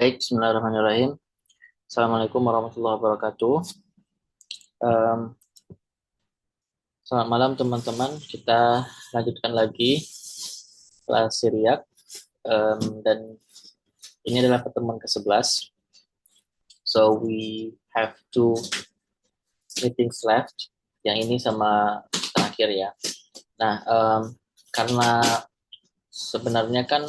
Baik, bismillahirrahmanirrahim. Assalamualaikum warahmatullahi wabarakatuh. Em, Selamat malam teman-teman. Kita lanjutkan lagi kelas Siriak. Dan ini adalah pertemuan ke-11. So we have two meetings left. Yang ini sama terakhir ya. Nah, karena sebenarnya kan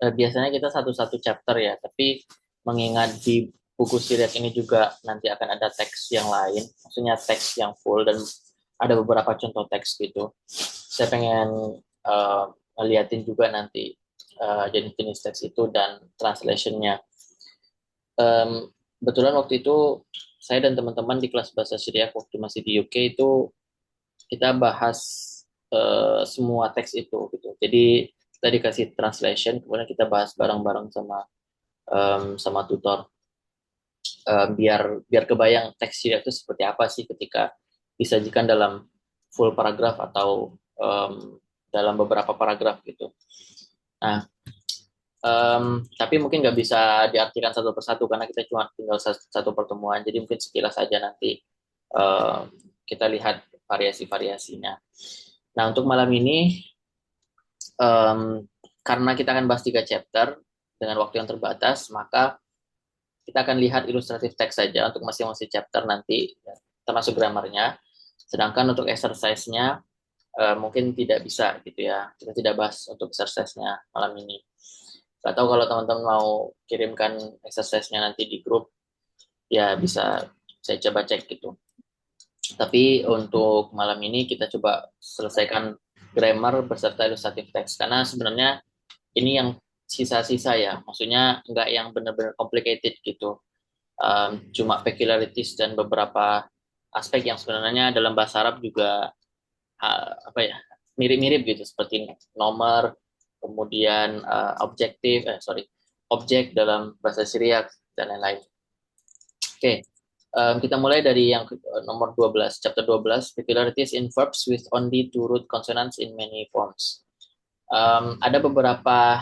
biasanya kita satu-satu chapter ya, tapi mengingat di buku Siriak ini juga nanti akan ada teks yang lain, maksudnya teks yang full dan ada beberapa contoh teks gitu. Saya pengen ngeliatin juga nanti jenis-jenis teks itu dan translationnya. Kebetulan waktu itu saya dan teman-teman di kelas bahasa Syriak waktu masih di UK itu kita bahas semua teks itu gitu. Jadi kita dikasih translation, kemudian kita bahas bareng-bareng sama tutor. Biar biar kebayang teks Syriak itu seperti apa sih ketika disajikan dalam full paragraf atau dalam beberapa paragraf gitu. Nah, tapi mungkin nggak bisa diartikan satu persatu karena kita cuma tinggal satu pertemuan. Jadi mungkin sekilas saja nanti kita lihat variasi-variasinya. Nah, untuk malam ini karena kita akan bahas 3 chapter dengan waktu yang terbatas, maka kita akan lihat ilustratif teks saja untuk masing-masing chapter nanti, termasuk grammarnya. Sedangkan untuk exercise-nya mungkin tidak bisa gitu ya. Kita tidak bahas untuk exercise-nya malam ini. Gak tahu kalau teman-teman mau kirimkan exercise-nya nanti di grup, ya bisa saya coba cek gitu. Tapi untuk malam ini kita coba selesaikan grammar beserta ilustratif teks. Karena sebenarnya ini yang sisa-sisa ya. Maksudnya nggak yang benar-benar complicated gitu. Cuma peculiarities dan beberapa aspek yang sebenarnya dalam bahasa Arab juga apa ya mirip-mirip gitu seperti nomor, kemudian objek dalam bahasa Syriak dan lain-lain. Oke, kita mulai dari yang nomor 12, chapter 12, peculiarities in verbs with only two root consonants in many forms. Ada beberapa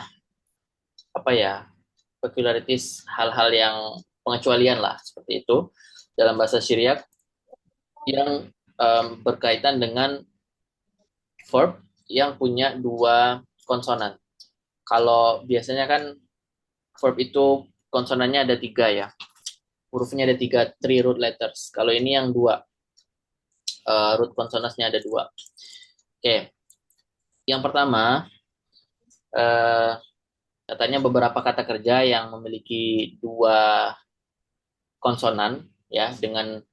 apa ya peculiarities, hal-hal yang pengecualian lah seperti itu dalam bahasa Syriak yang berkaitan dengan verb yang punya dua konsonan. Kalau biasanya kan verb itu konsonannya ada 3 ya, hurufnya ada 3, three root letters. Kalau ini yang 2, root konsonannya ada 2. Oke, yang pertama uh, katanya beberapa kata kerja yang memiliki 2 konsonan ya dengan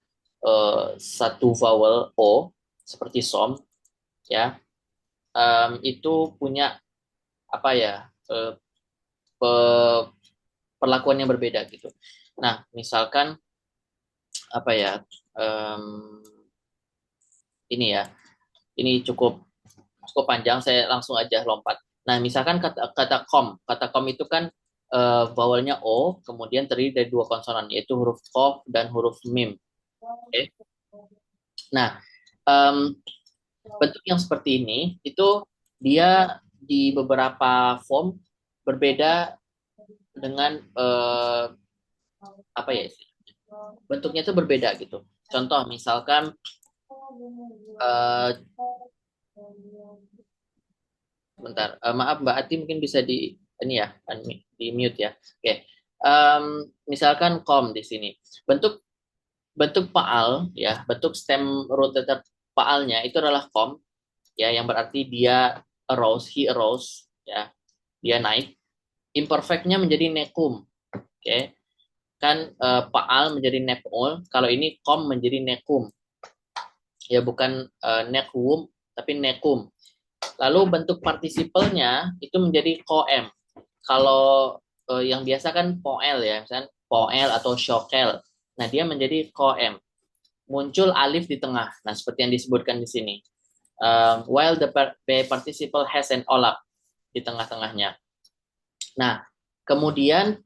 satu vowel o seperti som ya, itu punya apa ya perlakuan yang berbeda gitu. Nah, misalkan apa ya ini ya, ini cukup cukup panjang, saya langsung aja lompat. Nah, misalkan kata kom itu kan vowelnya o, kemudian terdiri dari 2 konsonan yaitu huruf kof dan huruf mim. Oke. Okay. Nah, um, bentuk yang seperti ini itu dia di beberapa form berbeda dengan apa ya bentuknya itu berbeda gitu. Contoh misalkan uh, bentar, maaf Mbak Ati mungkin bisa di ini ya di mute ya. Oke, okay. Misalkan kom di sini bentuk bentuk paal ya, bentuk stem root letter paalnya itu adalah kom ya, yang berarti dia arose, he arose ya, dia naik. Imperfectnya menjadi nekum, oke, okay. Kan paal menjadi nepul, kalau ini kom menjadi nekum ya, bukan nekum tapi nekum. Lalu bentuk partisipalnya itu menjadi koem. Kalau yang biasa kan poel ya, misalnya poel atau shokel. Nah, dia menjadi koem. Muncul alif di tengah. Nah, seperti yang disebutkan di sini. While the participle has an olap di tengah-tengahnya. Nah, kemudian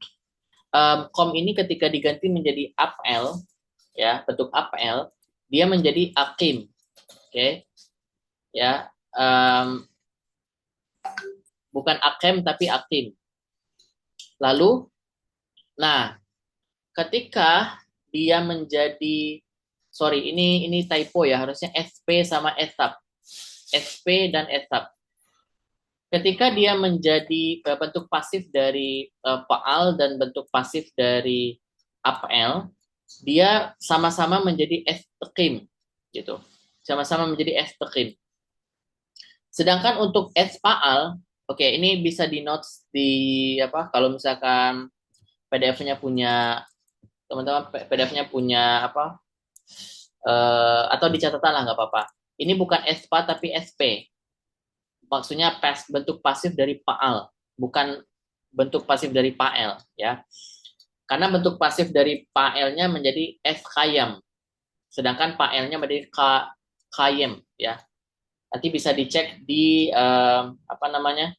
kom ini ketika diganti menjadi apl, ya, bentuk apl, dia menjadi akim. Oke. Okay? Ya, bukan akem tapi akim. Lalu Nah, ketika dia menjadi, sorry, ini typo ya, harusnya SP sama SAP. SP dan SAP. Ketika dia menjadi bentuk pasif dari PAL dan bentuk pasif dari APL, dia sama-sama menjadi estekim gitu. Sama-sama menjadi estekim. Sedangkan untuk SPAL, oke, ini bisa di notes di apa kalau misalkan PDF-nya punya teman-teman, PDF-nya punya apa, atau di catatan lah nggak apa-apa. Ini bukan SPA tapi SP. Maksudnya bentuk pasif dari PAL, bukan bentuk pasif dari PAL ya. Karena bentuk pasif dari PAL-nya menjadi SKYAM, sedangkan PAL-nya menjadi KYM ya. Nanti bisa dicek di apa namanya?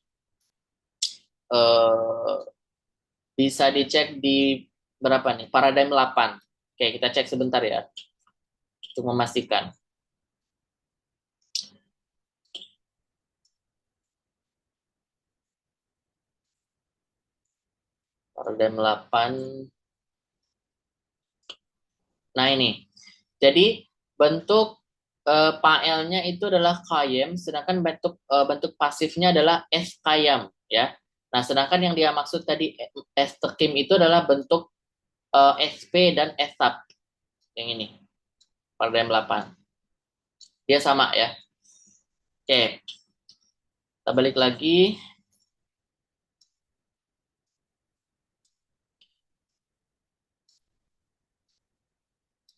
eh, Bisa dicek di berapa nih? Paradigm 8. Oke, kita cek sebentar ya untuk memastikan. Paradigm 8. Nah, ini. Jadi bentuk paelnya itu adalah kayem, sedangkan bentuk pasifnya adalah es kayam ya. Nah, sedangkan yang dia maksud tadi es tekim itu adalah bentuk SP dan estap yang ini, paradigm 8. Dia sama ya. Oke, kita balik lagi.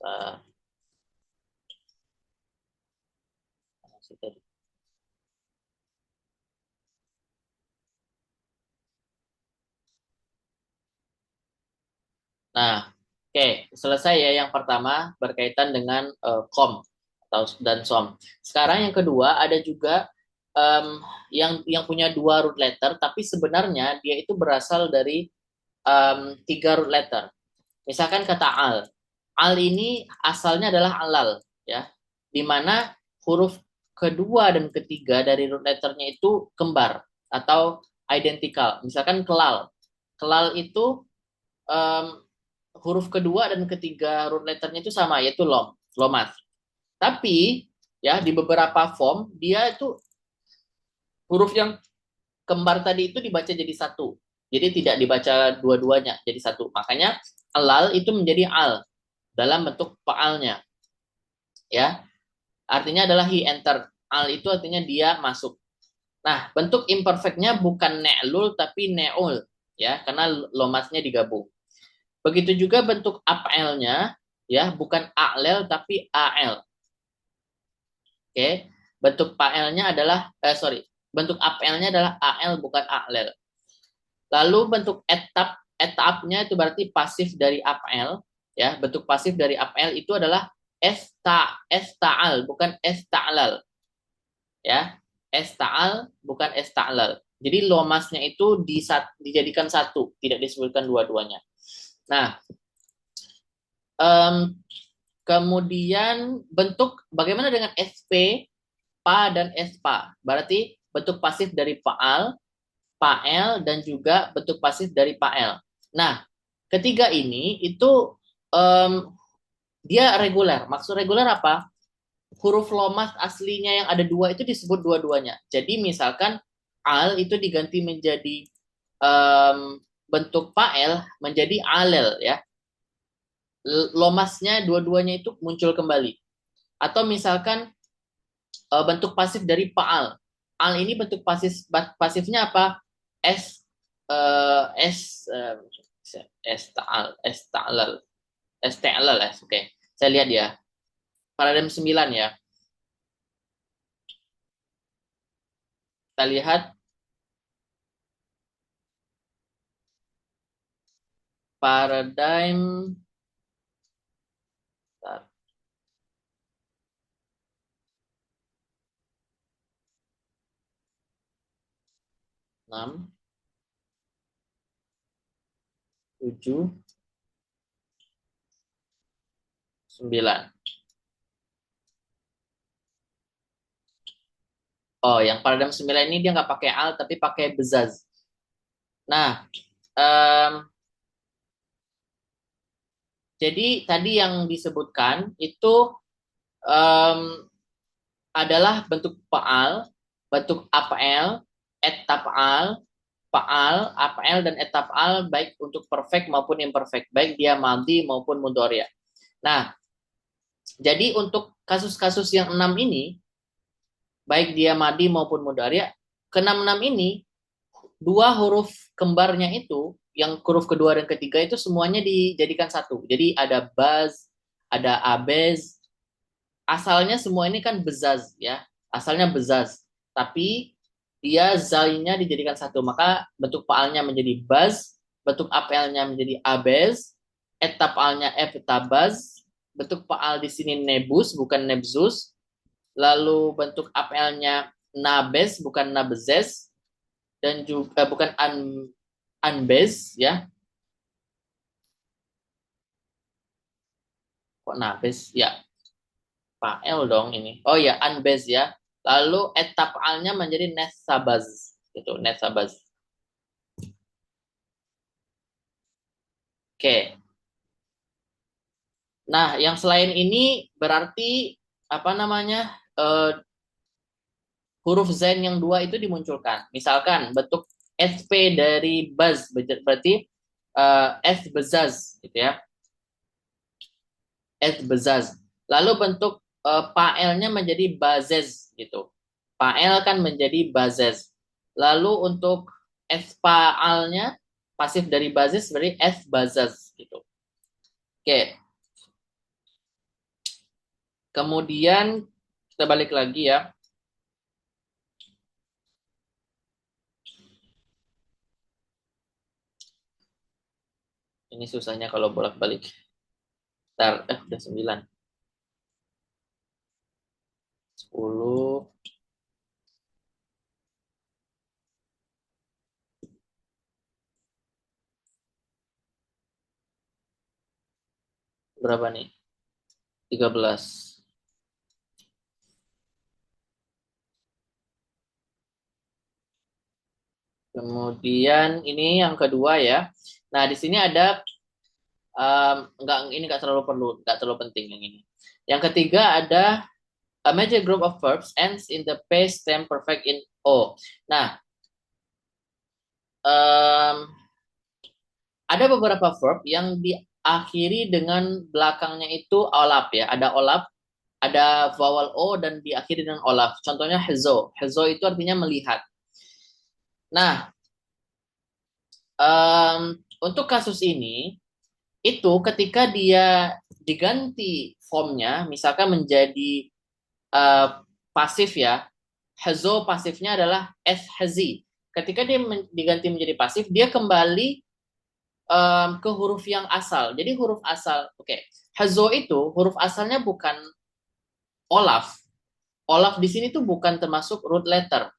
Uh, Nah, oke, selesai ya yang pertama berkaitan dengan kom atau dan som. Sekarang yang kedua ada juga yang punya dua root letter, tapi sebenarnya dia itu berasal dari tiga root letter. Misalkan kata al. Al ini asalnya adalah alal, ya, di mana huruf kedua dan ketiga dari root letternya itu kembar atau identikal. Misalkan kelal. Kelal itu um, huruf kedua dan ketiga root letternya itu sama, yaitu lomas. Tapi ya di beberapa form dia itu huruf yang kembar tadi itu dibaca jadi satu. Jadi tidak dibaca dua-duanya jadi satu. Makanya alal itu menjadi al dalam bentuk faalnya, ya. Artinya adalah he enter. Al itu artinya dia masuk. Nah, bentuk imperfectnya bukan ne'lul tapi ne'ul, ya, karena lomasnya digabung. Begitu juga bentuk apl-nya, ya, bukan a'lel tapi al. Oke, bentuk pl-nya adalah sorry, bentuk apl-nya adalah al bukan a'lel. Lalu bentuk etapnya itu berarti pasif dari apl, ya, bentuk pasif dari apl itu adalah esta'al bukan esta'lal, ya. Esta'al bukan esta'lal. Jadi lomasnya itu dijadikan satu, tidak disebutkan dua-duanya. Nah, um, kemudian bentuk bagaimana dengan SP, PA dan SPA? Berarti bentuk pasif dari PAL, PAL dan juga bentuk pasif dari PAL. Nah, ketiga ini itu um, dia reguler. Maksud reguler apa? Huruf lomas aslinya yang ada dua itu disebut dua-duanya. Jadi misalkan al itu diganti menjadi bentuk PAL menjadi alel ya. Lomasnya dua-duanya itu muncul kembali. Atau misalkan bentuk pasif dari Paal. Al ini bentuk pasifnya apa? S S S ta'al S ta'lal S ta'lal S. Oke. Saya lihat ya. Paradigm 9 ya. Kita lihat paradigm 6, 7, 9. Oh, yang paradigm 9 ini dia nggak pakai al tapi pakai bezaz. Nah, um, Jadi tadi yang disebutkan itu em, adalah bentuk faal, bentuk af'al, et taf'al, faal, af'al dan et taf'al baik untuk perfect maupun imperfect, baik dia madhi maupun mudhari'. Nah, jadi untuk kasus-kasus yang 6 ini, baik dia madhi maupun mudhari', ke-6 ini dua huruf kembarnya itu, yang huruf kedua dan ketiga itu semuanya dijadikan satu. Jadi ada baz, ada abez. Asalnya semua ini kan bezaz ya. Asalnya bezaz. Tapi dia zalnya dijadikan satu. Maka bentuk faalnya menjadi baz, bentuk apelnya menjadi abez, etapalnya etabaz, bentuk faal di sini nebus bukan nebzus, lalu bentuk apelnya nabes bukan nabzes, dan juga bukan unbase ya, kok nabes ya, Pael dong ini, oh ya unbase ya, lalu etap alnya menjadi nesabaz gitu, nesabaz. Oke, nah yang selain ini berarti apa namanya, huruf zain yang dua itu dimunculkan, misalkan bentuk SP dari baz berarti S bezaz gitu ya, S bezaz. Lalu bentuk paelnya menjadi bazez gitu. Pael kan menjadi bazez. Lalu untuk S paalnya pasif dari bazez berarti S bazaz gitu. Oke. Kemudian kita balik lagi ya. Ini susahnya kalau bolak-balik. Ntar, udah 9. 10. Berapa nih? 13. Kemudian ini yang kedua ya. Nah, di sini ada enggak, ini enggak terlalu perlu, enggak terlalu penting yang ini. Yang ketiga ada a major group of verbs ends in the past tense perfect in O. Nah, um, ada beberapa verb yang diakhiri dengan belakangnya itu olaf ya. Ada olaf, ada vowel O dan diakhiri dengan olaf. Contohnya hezo. Hezo itu artinya melihat. Nah, untuk kasus ini, itu ketika dia diganti formnya, misalkan menjadi uh, pasif ya, hazo pasifnya adalah es hazi. Ketika dia diganti menjadi pasif, dia kembali ke huruf yang asal. Jadi huruf asal, oke, okay. Hazo itu huruf asalnya bukan olaf. Olaf di sini tuh bukan termasuk root letter.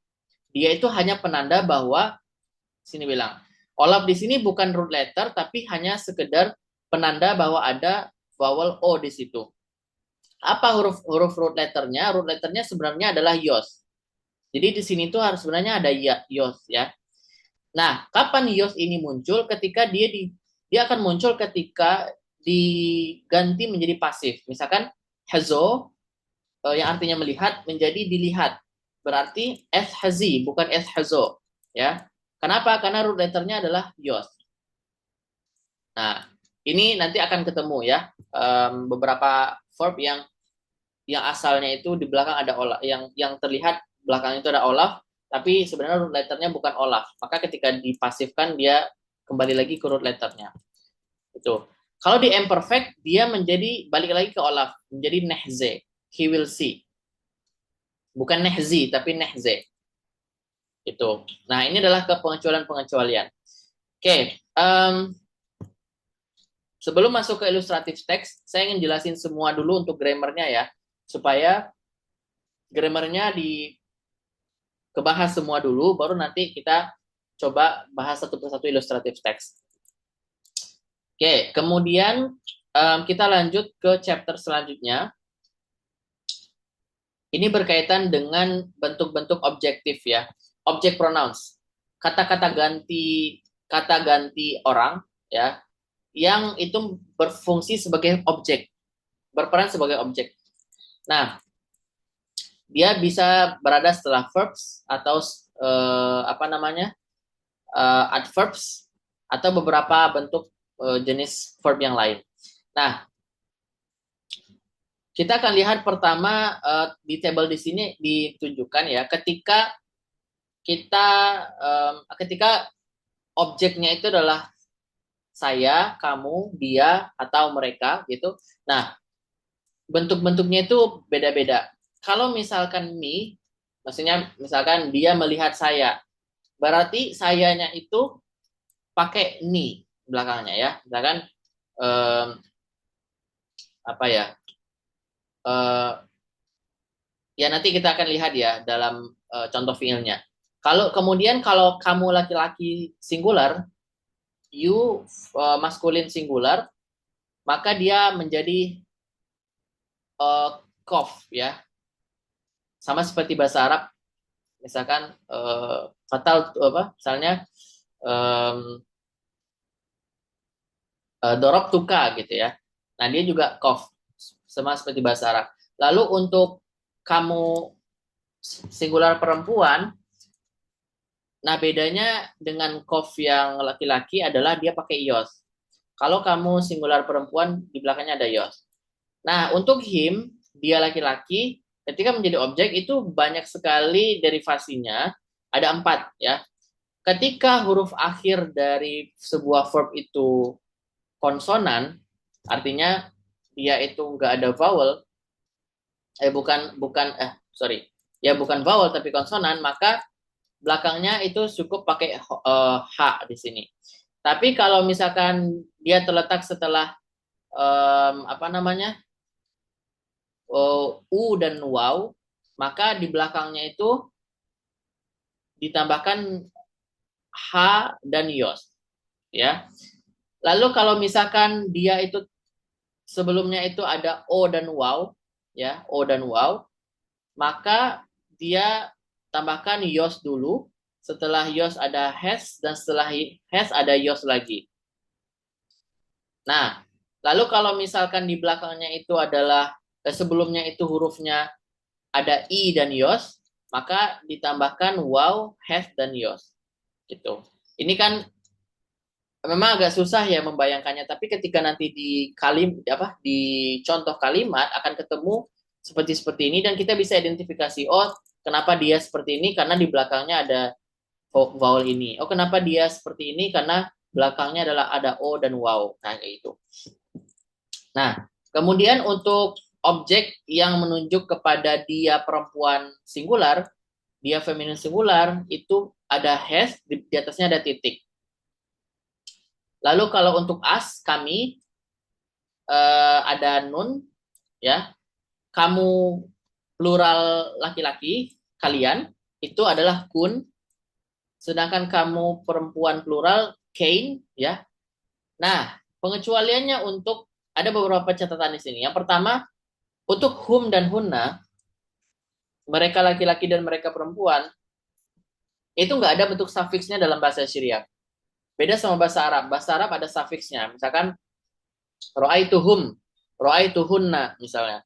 Dia itu hanya penanda bahwa, sini bilang, olaf di sini bukan root letter, tapi hanya sekedar penanda bahwa ada vowel O di situ. Apa huruf root letternya? Root letternya sebenarnya adalah yos. Jadi di sini tuh harus sebenarnya ada yos ya. Nah, kapan yos ini muncul? Ketika dia akan muncul ketika diganti menjadi pasif. Misalkan hazo yang artinya melihat menjadi dilihat. Berarti es hazi bukan es hazo ya. Kenapa? Karena root letternya adalah yos. Nah, ini nanti akan ketemu ya, beberapa verb yang asalnya itu di belakang ada olaf, yang terlihat belakang itu ada olaf, tapi sebenarnya root letternya bukan olaf. Maka ketika dipasifkan dia kembali lagi ke root letternya. Itu. Kalau di imperfect dia menjadi balik lagi ke olaf, menjadi nehze. He will see. Bukan nehzi tapi nehze. Itu. Nah, ini adalah pengecualian-pengecualian. Oke, sebelum masuk ke ilustratif teks, saya ingin jelasin semua dulu untuk grammarnya ya, supaya grammarnya dikebahas semua dulu, baru nanti kita coba bahas satu persatu ilustratif teks. Oke, kemudian kita lanjut ke chapter selanjutnya. Ini berkaitan dengan bentuk-bentuk objektif ya, object pronouns, kata ganti orang ya, yang itu berfungsi sebagai objek, berperan sebagai objek. Nah, dia bisa berada setelah verbs atau apa namanya adverbs atau beberapa bentuk jenis verb yang lain. Nah, kita akan lihat pertama di table di sini ditunjukkan ya kita ketika objeknya itu adalah saya, kamu, dia atau mereka gitu. Nah, bentuk-bentuknya itu beda-beda. Kalau misalkan me, maksudnya misalkan dia melihat saya, berarti sayanya itu pakai ni belakangnya ya. Misalkan um, apa ya? Uh, ya nanti kita akan lihat ya dalam contoh fiilnya. Kalau kemudian kalau kamu laki-laki singular, you maskulin singular, maka dia menjadi kof ya. Sama seperti bahasa Arab, misalkan fatal apa? Misalnya dorob tuka gitu ya. Nah, dia juga kof sama seperti bahasa Arab. Lalu untuk kamu singular perempuan, nah bedanya dengan kof yang laki-laki adalah dia pakai ios. Kalau kamu singular perempuan, di belakangnya ada ios. Nah, untuk him, dia laki-laki, ketika menjadi objek itu banyak sekali derivasinya, ada 4 ya. Ketika huruf akhir dari sebuah verb itu konsonan, artinya dia itu nggak ada vowel, bukan bukan sorry, ya bukan vowel tapi konsonan, maka belakangnya itu cukup pakai h di sini. Tapi kalau misalkan dia terletak setelah apa namanya u dan waw, maka di belakangnya itu ditambahkan h dan yos, ya. Lalu kalau misalkan dia itu sebelumnya itu ada o dan waw, ya, o dan waw, maka dia tambahkan yos dulu. Setelah yos ada has, dan setelah has ada yos lagi. Nah, lalu kalau misalkan di belakangnya itu adalah sebelumnya itu hurufnya ada i dan yos, maka ditambahkan waw, has dan yos. Gitu. Ini kan memang agak susah ya membayangkannya, tapi ketika nanti di contoh kalimat akan ketemu seperti ini dan kita bisa identifikasi, oh kenapa dia seperti ini karena di belakangnya ada vowel ini. Oh kenapa dia seperti ini karena belakangnya adalah ada o dan waw. Nah kayak itu. Nah, kemudian untuk objek yang menunjuk kepada dia perempuan singular, dia feminin singular, itu ada has, di atasnya ada titik. Lalu kalau untuk us, kami, ada nun, ya. Kamu plural laki-laki, kalian, itu adalah kun. Sedangkan kamu perempuan plural, kain, ya. Nah, pengecualiannya untuk, ada beberapa catatan di sini. Yang pertama, untuk hum dan hunna, mereka laki-laki dan mereka perempuan, itu nggak ada bentuk sufiksnya dalam bahasa Syriak. Beda sama bahasa Arab. Bahasa Arab ada sufiksnya. Misalkan, ro'aituhum, ro'aituhunna misalnya.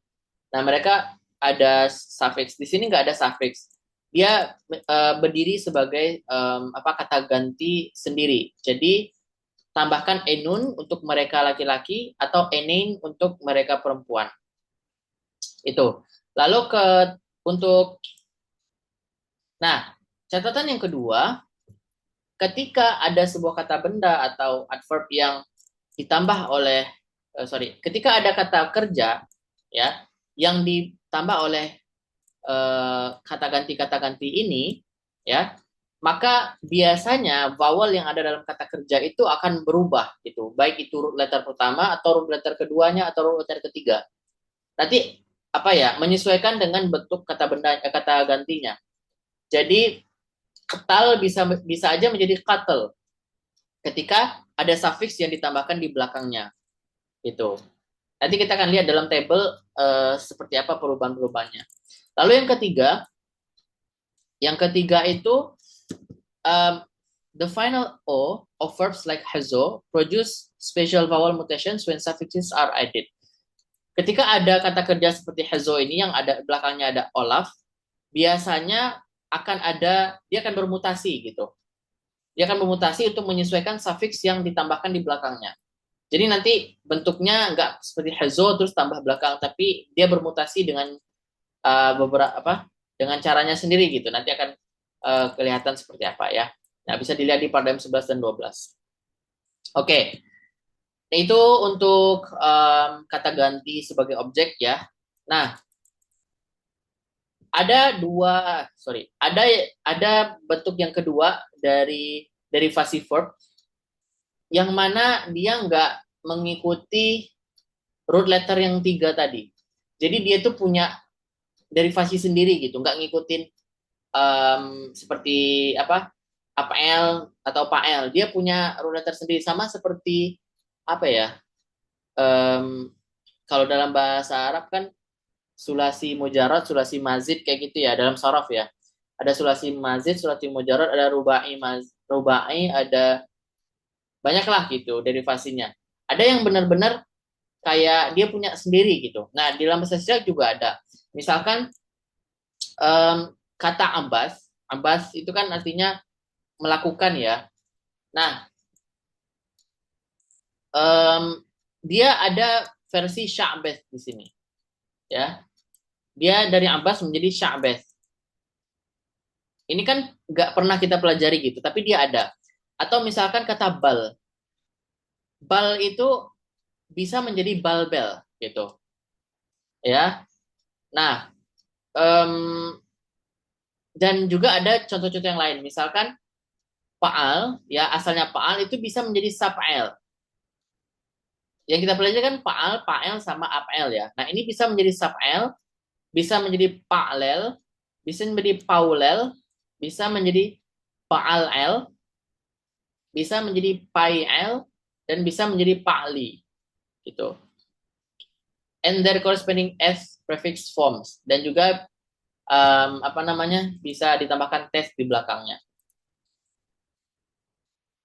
Nah, mereka ada sufiks. Di sini nggak ada sufiks. Dia berdiri sebagai apa kata ganti sendiri. Jadi tambahkan enun untuk mereka laki-laki atau enein untuk mereka perempuan. Itu. Lalu untuk nah, catatan yang kedua, ketika ada sebuah kata benda atau adverb yang ditambah oleh ketika ada kata kerja ya yang ditambah oleh kata ganti ini ya, maka biasanya vowel yang ada dalam kata kerja itu akan berubah gitu, baik itu root letter pertama atau root letter keduanya atau root letter ketiga. Nanti apa ya, menyesuaikan dengan bentuk kata benda kata gantinya. Jadi ketal bisa aja menjadi katel ketika ada suffix yang ditambahkan di belakangnya. Itu. Nanti kita akan lihat dalam table seperti apa perubahan-perubahannya. Lalu yang ketiga itu The final O of verbs like hazo produce special vowel mutations when suffixes are added. Ketika ada kata kerja seperti hazo ini yang ada belakangnya ada olaf, biasanya dia akan bermutasi gitu. Dia akan bermutasi untuk menyesuaikan suffix yang ditambahkan di belakangnya. Jadi nanti bentuknya nggak seperti hazo terus tambah belakang, tapi dia bermutasi dengan dengan caranya sendiri gitu. Nanti akan kelihatan seperti apa ya. Nah, bisa dilihat di paradigm 11 dan 12. Oke. Itu untuk kata ganti sebagai objek ya. Nah, ada bentuk yang kedua dari derivasi verb yang mana dia nggak mengikuti root letter yang 3 tadi. Jadi dia tuh punya derivasi sendiri gitu, nggak ngikutin seperti apl atau pael. Dia punya root letter sendiri sama seperti apa ya? Kalau dalam bahasa Arab kan sulasi mujarad, sulasi mazid kayak gitu ya dalam sorof ya. Ada sulasi mazid, sulasi mujarad, ada rubai, ada banyaklah gitu derivasinya. Ada yang benar-benar kayak dia punya sendiri gitu. Nah, di dalam bahasa Syirak juga ada. Misalkan kata ambas, ambas itu kan artinya melakukan ya. Nah, dia ada versi sya'beth di sini. Ya. Dia dari ambas menjadi sya'beth. Ini kan nggak pernah kita pelajari gitu, tapi dia ada. Atau misalkan kata bal. Bal itu bisa menjadi balbel gitu. Ya. Nah, dan juga ada contoh-contoh yang lain. Misalkan Paal, ya asalnya Paal itu bisa menjadi Sapael. Yang kita pelajari kan Paal, Pael sama Apel ya. Nah ini bisa menjadi Sapael, bisa menjadi Pa'lel, bisa menjadi Paulel, bisa menjadi Pa'al-el, bisa menjadi Pai'el, dan bisa menjadi Pa'li. Gitu. And their corresponding S prefix forms. Dan juga bisa ditambahkan tes di belakangnya.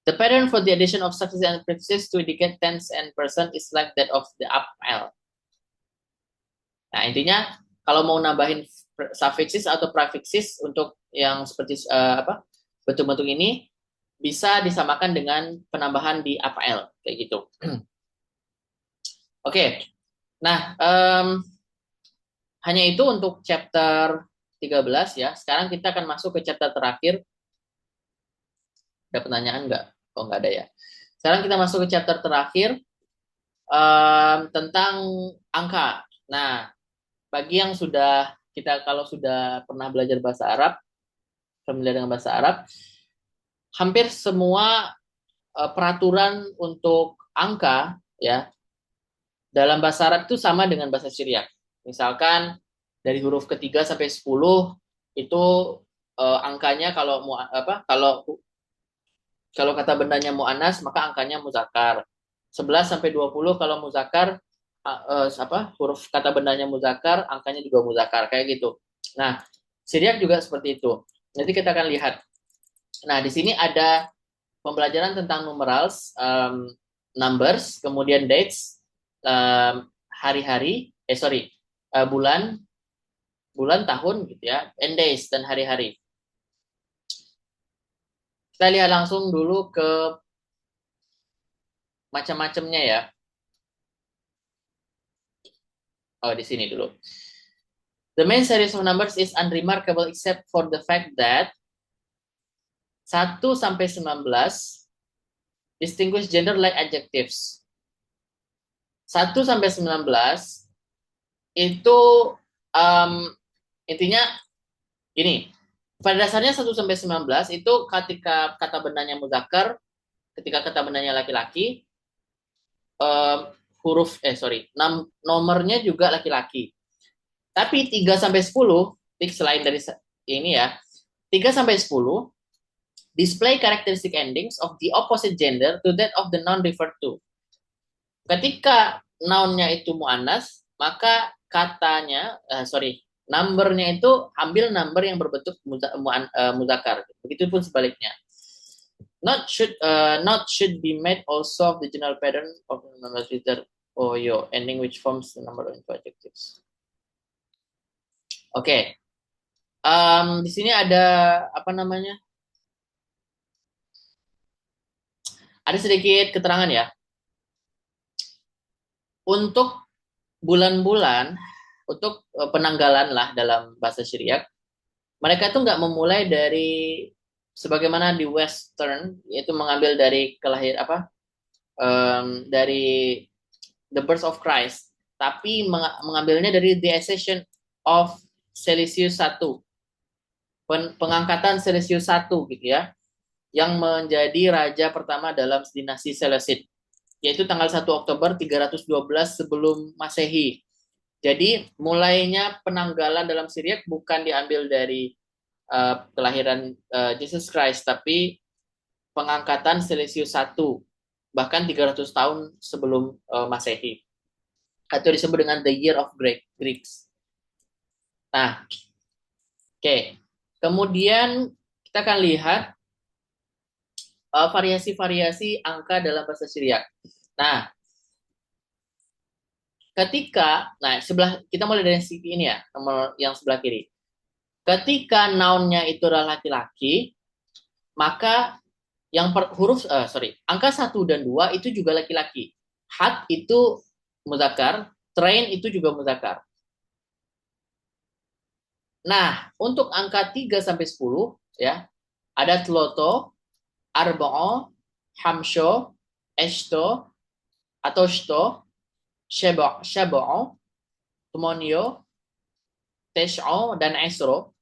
The pattern for the addition of suffixes and prefixes to indicate tense and person is like that of the apl. Nah, intinya kalau mau nambahin suffixes atau prefixes untuk yang seperti bentuk-bentuk ini bisa disamakan dengan penambahan di apl kayak gitu. Oke. Nah, hanya itu untuk chapter 13 ya. Sekarang kita akan masuk ke chapter terakhir. Ada pertanyaan nggak? Oh, nggak ada ya. Sekarang kita masuk ke chapter terakhir tentang angka. Nah, bagi yang kalau sudah pernah belajar bahasa Arab, familiar dengan bahasa Arab, hampir semua peraturan untuk angka ya dalam bahasa Arab itu sama dengan bahasa Syriak. Misalkan dari huruf ketiga sampai 10 itu angkanya kalau kata bendanya muannas maka angkanya muzakkar. 11 sampai 20 kalau muzakkar huruf kata bendanya muzakkar, angkanya juga muzakkar kayak gitu. Nah, Syriak juga seperti itu. Nanti kita akan lihat. Nah, di sini ada pembelajaran tentang numerals, numbers, kemudian dates, hari-hari, bulan, tahun gitu ya, and days dan hari-hari. Kita lihat langsung dulu ke macam-macamnya ya. Oh, di sini dulu. The main series of numbers is unremarkable except for the fact that 1 sampai 19 distinguish gender like adjectives. 1 sampai 19 itu intinya gini. Pada dasarnya 1 sampai 19 itu ketika kata bendanya muzakkar, ketika kata bendanya laki-laki, nomornya juga laki-laki. Tapi 3 sampai 10, selain dari ini ya, 3 sampai 10 display characteristic endings of the opposite gender to that of the noun referred to. Ketika nounnya itu muannas, maka numbernya itu ambil number yang berbentuk muzakkar. Begitupun sebaliknya. Not should be made also of the general pattern of the number filter OYO ending which forms the number of adjectives. Oke. Di sini ada apa namanya? Ada sedikit keterangan ya. Untuk bulan-bulan, untuk penanggalan lah dalam bahasa Syriak, mereka tuh nggak memulai dari sebagaimana di Western, yaitu mengambil dari dari the birth of Christ, tapi mengambilnya dari the accession of Celsius 1, pengangkatan Celsius 1 gitu ya, yang menjadi raja pertama dalam dinasti Seleucid, yaitu tanggal 1 Oktober 312 sebelum Masehi. Jadi mulainya penanggalan dalam Syriak bukan diambil dari kelahiran Jesus Christ, tapi pengangkatan Celsius 1, bahkan 300 tahun sebelum Masehi. Atau disebut dengan the year of Greeks. Nah, oke. Kemudian kita akan lihat variasi-variasi angka dalam bahasa Syriak. Nah, sebelah kita mulai dari segi ini ya, nomor yang sebelah kiri. Ketika noun-nya itu adalah laki-laki, maka yang angka 1 dan 2 itu juga laki-laki. Hat itu muzakkar, train itu juga muzakkar. Nah, untuk angka 3 sampai 10 ya, ada tloto, arba'o, hamsho, eshto, atau shto, shabo'o, tumonio, tesh'o, dan esro.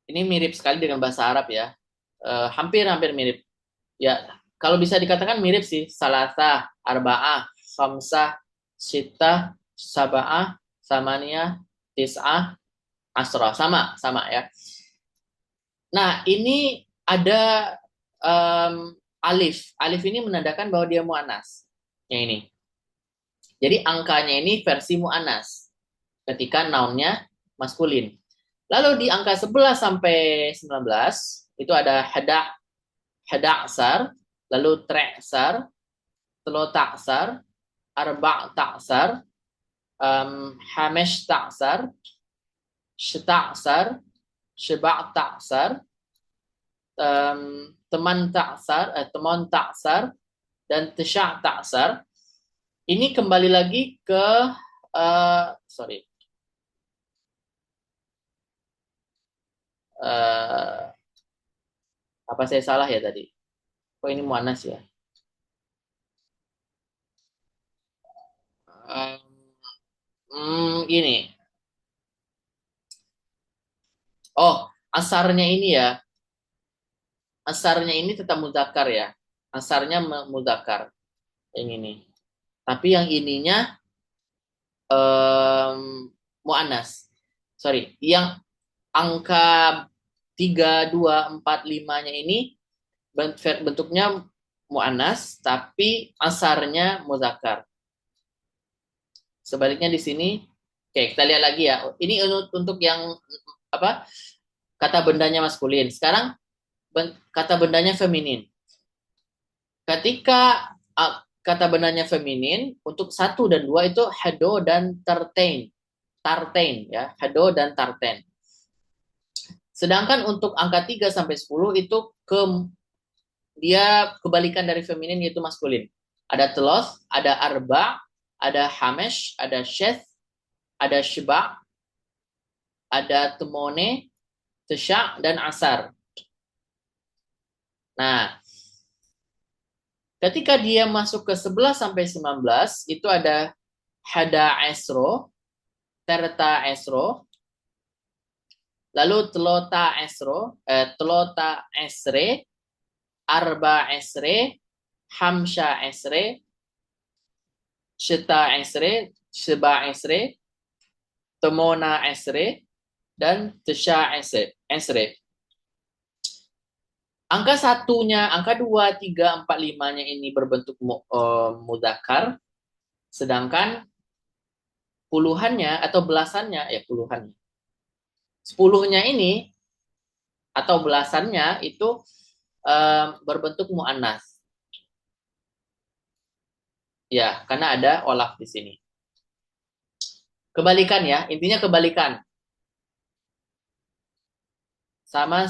Ini mirip sekali dengan bahasa Arab ya. Hampir-hampir mirip. Ya, kalau bisa dikatakan mirip sih. Salasah, arba'ah, khamsah, sitah, saba'ah, samaniyah, tis'ah, asrah. Sama ya. Nah, ini ada alif. Alif ini menandakan bahwa dia mu'anas. Yang ini. Jadi angkanya ini versi mu'anas. Ketika noun-nya maskulin. Lalu di angka 11 sampai 19 itu ada hada'sar, lalu tre'sar, telota'sar, arba'ta'sar, hamesh ta'sar, sheta'sar, sheba'ta'sar, temon ta'sar, dan tesha' ta'sar. Ini kembali lagi ke apa saya salah ya tadi? Oh ini muannas ya. Gini. Oh, asarnya ini ya. Asarnya ini tetap mudzakkar ya. Asarnya mudzakkar. Yang ini. Tapi yang ininya muannas. Sorry, yang angka 3, 2, 4, 5-nya ini bentuknya muannas, tapi asarnya mudzakkar. Sebaliknya di sini, oke kita lihat lagi ya. Ini untuk yang apa? Kata bendanya maskulin. Sekarang kata bendanya feminin. Ketika kata bendanya feminin, untuk 1 dan 2 itu hado dan tartain. Tartain ya, hado dan tartain. Sedangkan untuk angka 3 sampai 10 itu dia kebalikan dari feminin yaitu maskulin. Ada telos, ada arba, ada hamesh, ada sheth, ada sheba, ada temone, tesha, dan asar. Nah, ketika dia masuk ke 11 sampai 19 itu ada hada esro, terta esro, lalu telota esro, telota esre, arba esre, hamsha esre, sheta esre, sheba esre, temona esre, dan tesha esre. Angka 1-nya, angka 2, 3, 4, 5-nya ini berbentuk mudzakkar, sedangkan puluhannya atau belasannya, ya puluhannya, 10-nya ini atau belasannya itu berbentuk muannas. Ya, karena ada olaf di sini. Kebalikan ya, intinya kebalikan. Sama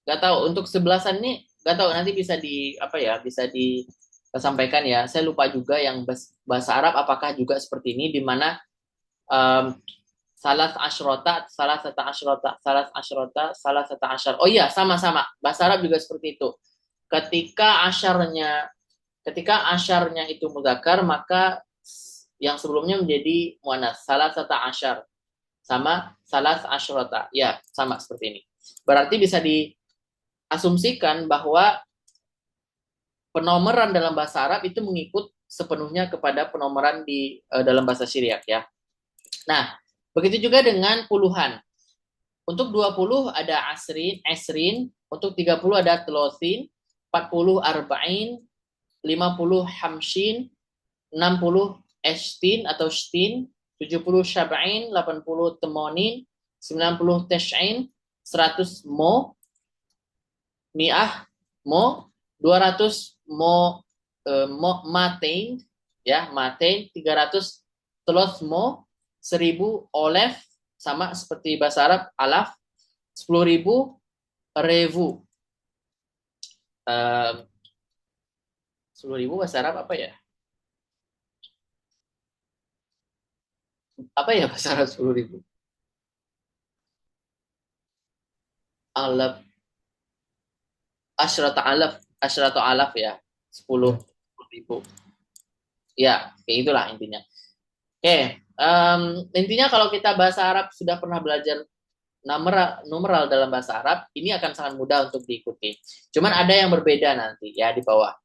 nggak tahu untuk sebelasan ini nggak tahu nanti bisa di apa ya bisa disampaikan ya. Saya lupa juga yang bahasa Arab apakah juga seperti ini di mana um, salah satu asyar. Oh iya sama-sama bahasa Arab juga seperti itu. Ketika asyarnya ketika asyarnya itu mudzakkar maka yang sebelumnya menjadi muannas salah satu asyar sama salah asyrota ya sama seperti ini. Berarti bisa diasumsikan bahwa penomoran dalam bahasa Arab itu mengikut sepenuhnya kepada penomoran di dalam bahasa Syriak ya. Nah, begitu juga dengan puluhan. Untuk 20 ada esrin, untuk 30 ada telosin, 40 arba'in, 50 hamshin, 60 estin atau shtin, 70 syab'in, 80 temonin, 90 tes'in, 100 mi'ah, mo, 200 matain, ya, matain, 300 telos 1000 olef, sama seperti bahasa Arab, alaf, 10.000 revu. 10.000 bahasa Arab apa ya? Apa ya bahasa Arab 10.000? Alaf, asyrata alaf ya. 10.000. Ya, kayak itulah intinya. Oke, intinya kalau kita bahasa Arab sudah pernah belajar numeral dalam bahasa Arab, ini akan sangat mudah untuk diikuti. Cuman ada yang berbeda nanti ya di bawah.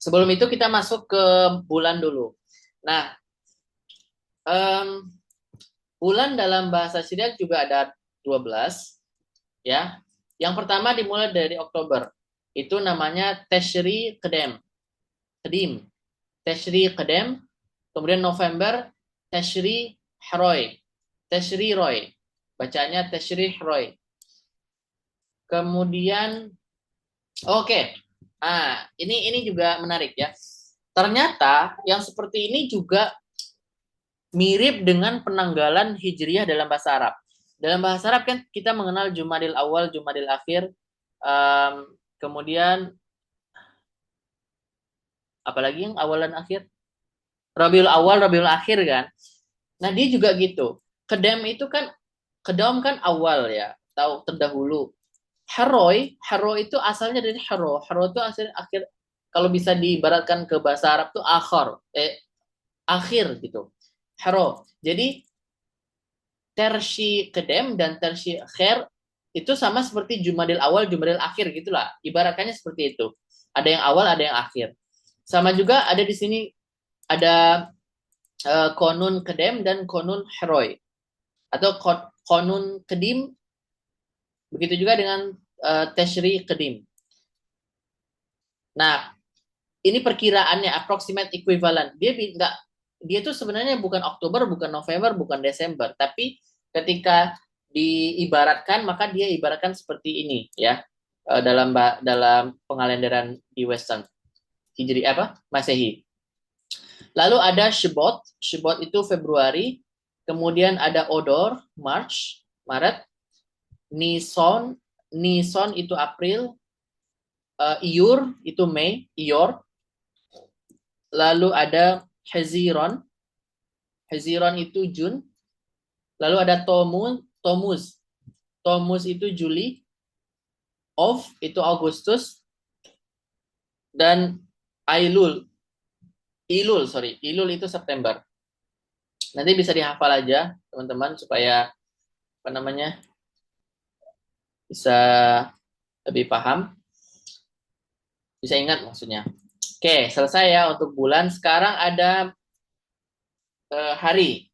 Sebelum itu kita masuk ke bulan dulu. Nah, bulan dalam bahasa Syriak juga ada 12 ya. Yang pertama dimulai dari Oktober. Itu namanya Teshri Kedem. Kedim. Teshri Kedem. Kemudian November Teshri Hroy. Teshri Roy. Bacanya Teshri Roy. Kemudian oke. Ini juga menarik ya. Ternyata yang seperti ini juga mirip dengan penanggalan Hijriyah dalam bahasa Arab. Dalam bahasa Arab kan kita mengenal Jumadil Awal, Jumadil Akhir, kemudian apalagi yang awal dan akhir? Rabiul Awal, Rabiul Akhir kan. Nah, dia juga gitu. Kedam kan awal ya, tahu terdahulu. Haro itu asalnya dari haro. Haro itu asalnya akhir. Kalau bisa diibaratkan ke bahasa Arab tuh akhir gitu. Haro. Jadi tersi kedem dan tersi khair itu sama seperti Jumadil awal, Jumadil akhir gitulah. Ibaratkannya seperti itu. Ada yang awal, ada yang akhir. Sama juga ada di sini ada konun kedem dan konun heroi atau konun kedim. Begitu juga dengan teshri kedim. Nah, ini perkiraannya approximate equivalent. Dia tuh sebenarnya bukan Oktober, bukan November, bukan Desember, tapi ketika diibaratkan maka dia ibaratkan seperti ini ya. Dalam pengalenderan di Western Hijri Masehi. Lalu ada Shibot itu Februari, kemudian ada Odor Maret, Nison itu April, Iyur itu Mei, Iyor. Lalu ada Heziron itu Jun. Lalu ada Tomuz itu Juli, itu Agustus, dan Ilul itu September. Nanti bisa dihafal aja teman-teman supaya bisa lebih paham, bisa ingat maksudnya. Oke, selesai ya untuk bulan. Sekarang ada hari.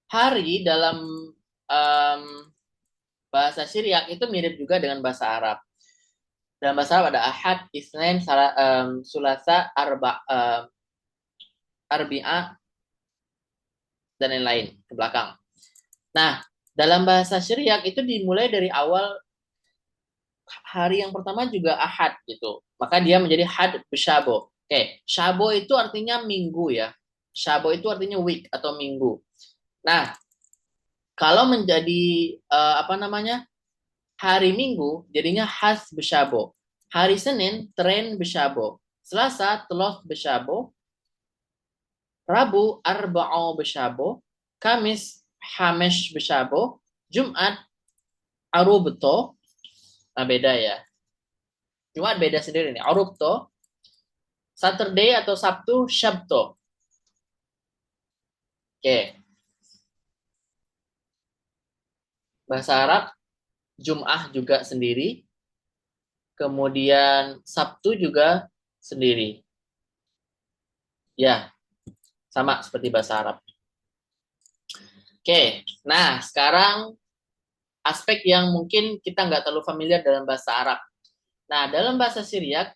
Hari dalam bahasa Syriak itu mirip juga dengan bahasa Arab. Dalam bahasa Arab ada Ahad, Isnin, Sulasa, Arbi'a, dan lain-lain ke belakang. Nah, dalam bahasa Syriak itu dimulai dari awal hari yang pertama juga Ahad gitu. Maka dia menjadi Had Beshabo. Oke, Shabo itu artinya minggu ya. Shabo itu artinya week atau minggu. Nah, kalau menjadi apa namanya? Hari Minggu jadinya Has Beshabo. Hari Senin Tren Beshabo. Selasa Telos Beshabo. Rabu Arba'o Beshabo. Kamis Hamesh Beshabo. Jumat Arubto. Nah, beda ya. Jumat beda sendiri nih. Arubto. Saturday atau Sabtu Shabto. Oke. Bahasa Arab Jum'ah juga sendiri. Kemudian Sabtu juga sendiri. Ya, sama seperti bahasa Arab. Oke, nah sekarang aspek yang mungkin kita nggak terlalu familiar dalam bahasa Arab. Nah, dalam bahasa Syriak,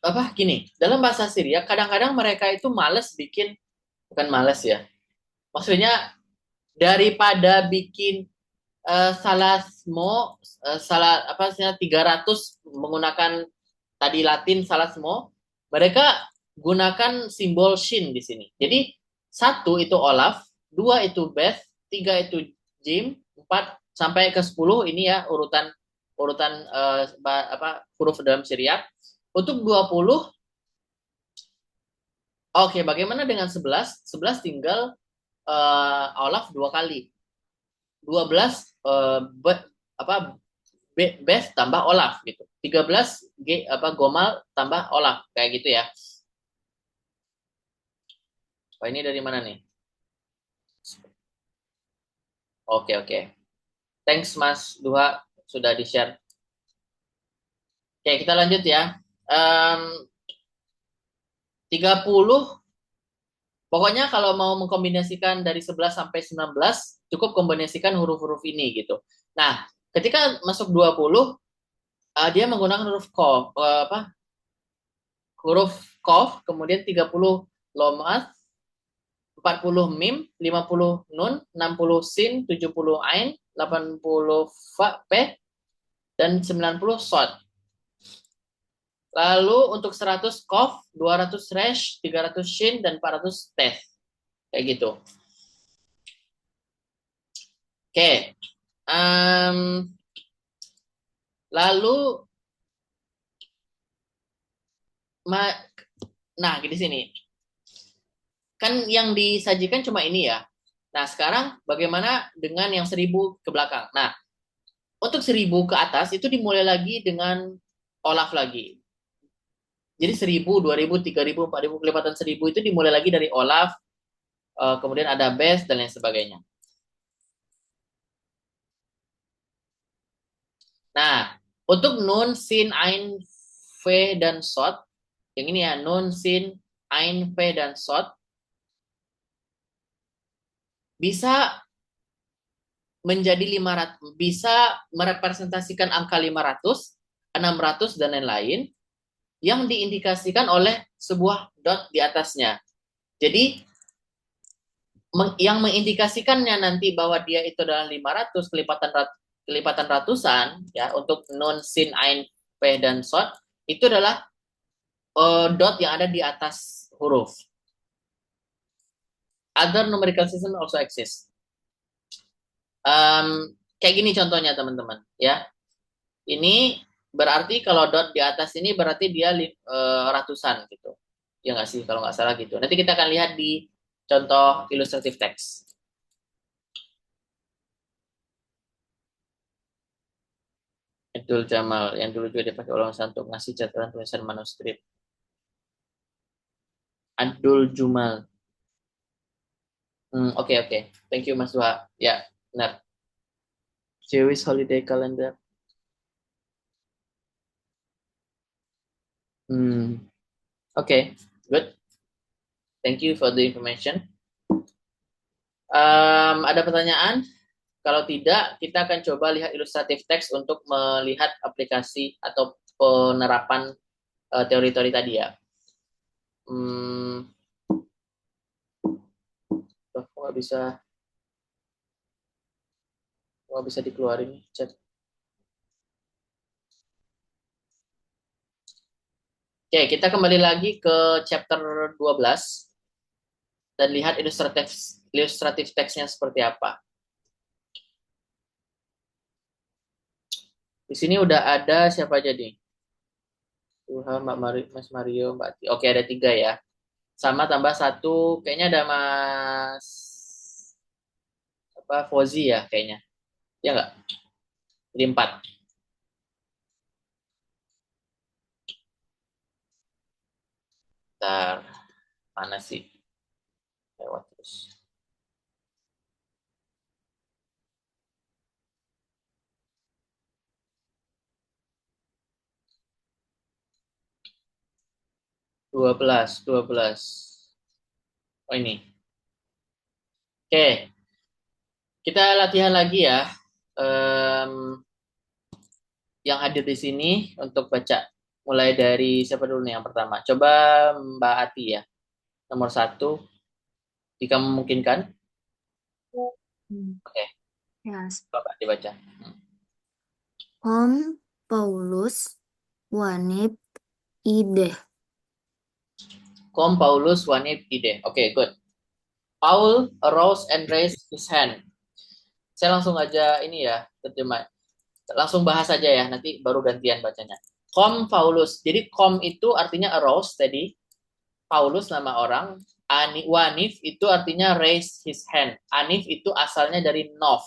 apa gini, dalam bahasa Syriak kadang-kadang mereka itu males bikin, bukan males ya, maksudnya daripada bikin salasmo, salah apa sih 300 menggunakan tadi Latin salasmo, mereka gunakan simbol shin di sini. Jadi satu itu Olaf, dua itu Beth, tiga itu Jim, empat sampai ke 10 ini ya urutan urutan apa huruf dalam Syriak. Untuk 20, oke, bagaimana dengan 11? 11 tinggal Olaf dua kali. 12 apa Beth tambah Olaf gitu. 13 apa Gomal tambah Olaf kayak gitu ya. Oh, ini dari mana nih? Oke, oke. Thanks Mas Duha sudah di-share. Oke, kita lanjut ya. 30, pokoknya kalau mau mengkombinasikan dari 11 sampai 19, cukup kombinasikan huruf-huruf ini gitu. Nah, ketika masuk 20, dia menggunakan huruf kof, apa? Huruf kof, kemudian 30 lomas, 40 mim, 50 nun, 60 sin, 70 ain, 80 fa, pe, dan 90 sod. Lalu untuk 100 kof, 200 resh, 300 shin, dan 400 tes. Kayak gitu. Oke. Um, lalu, nah di sini. Kan yang disajikan cuma ini ya. Nah sekarang bagaimana dengan yang 1000 ke belakang? Nah, untuk 1000 ke atas itu dimulai lagi dengan Olaf lagi. Jadi 1000, 2000, 3000, 4000, kelipatan 1000 itu dimulai lagi dari Olaf, kemudian ada base dan lain sebagainya. Nah, untuk nun, sin, ain, fe, dan sot, yang ini ya, nun, sin, ain, fe, dan sot, bisa menjadi 500, bisa merepresentasikan angka 500, 600, dan lain-lain, yang diindikasikan oleh sebuah dot di atasnya. Jadi, yang mengindikasikannya nanti bahwa dia itu adalah 500 kelipatan ratusan ya untuk nun sin ain pe dan sod itu adalah dot yang ada di atas huruf. Other numerical system also exist. Kayak gini contohnya teman-teman ya. Ini berarti kalau dot di atas ini berarti dia ratusan gitu. Ya nggak sih kalau nggak salah gitu. Nanti kita akan lihat di contoh ilustratif teks. Abdul Jamal yang dulu juga dipakai oleh saya untuk ngasih catatan tulisan manuskrip. Abdul Jumal. Oke, oke. Thank you Mas Dua. Ya, benar. Jewish holiday calendar. Oke, good. Thank you for the information. Ada pertanyaan? Kalau tidak, kita akan coba lihat ilustratif teks untuk melihat aplikasi atau penerapan teori-teori tadi ya. Kok nggak bisa? Nggak bisa dikeluarin chat. Oke, kita kembali lagi ke chapter 12 dan lihat ilustratif teksnya seperti apa. Di sini udah ada siapa aja nih? Tuhan, Mas Mario, Mbak Ti. Oke, ada 3 ya. Sama tambah satu, kayaknya ada Mas apa Fozi ya kayaknya. Ya nggak? Jadi 4. Bentar, mana sih? Lewat terus. 12, 12. Oh ini. Oke, kita latihan lagi ya. Em, yang hadir di sini untuk baca. Mulai dari siapa dulu nih yang pertama? Coba Mbak Ati ya. Nomor 1, jika memungkinkan. Hmm. Oke, Ya, Bapak dibaca. Om Paulus Wanip Ide. Kom Paulus Wanib Ide. Oke, good. Paul arose and raised his hand. Saya langsung aja ini ya, terjemah. Langsung bahas aja ya, nanti baru gantian bacanya. Kom Paulus. Jadi kom itu artinya arose tadi. Paulus nama orang. Wanif itu artinya raise his hand. Anif itu asalnya dari nov.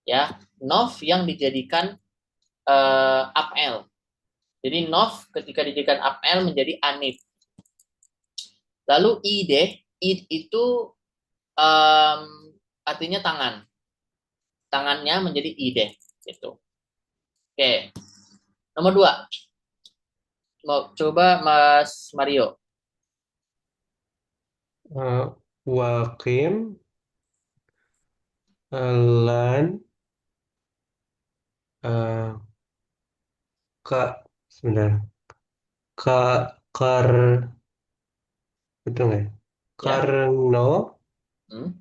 Ya, nov yang dijadikan apel. Jadi nov ketika dijadikan apel menjadi anif. Lalu ide, itu um, artinya tangan. Tangannya menjadi ide. Gitu. Oke, nomor 2. Mau coba Mas Mario. Wakim lan eh, kak sebentar kak kar betul nggak ya? Ya. Karno Hmm.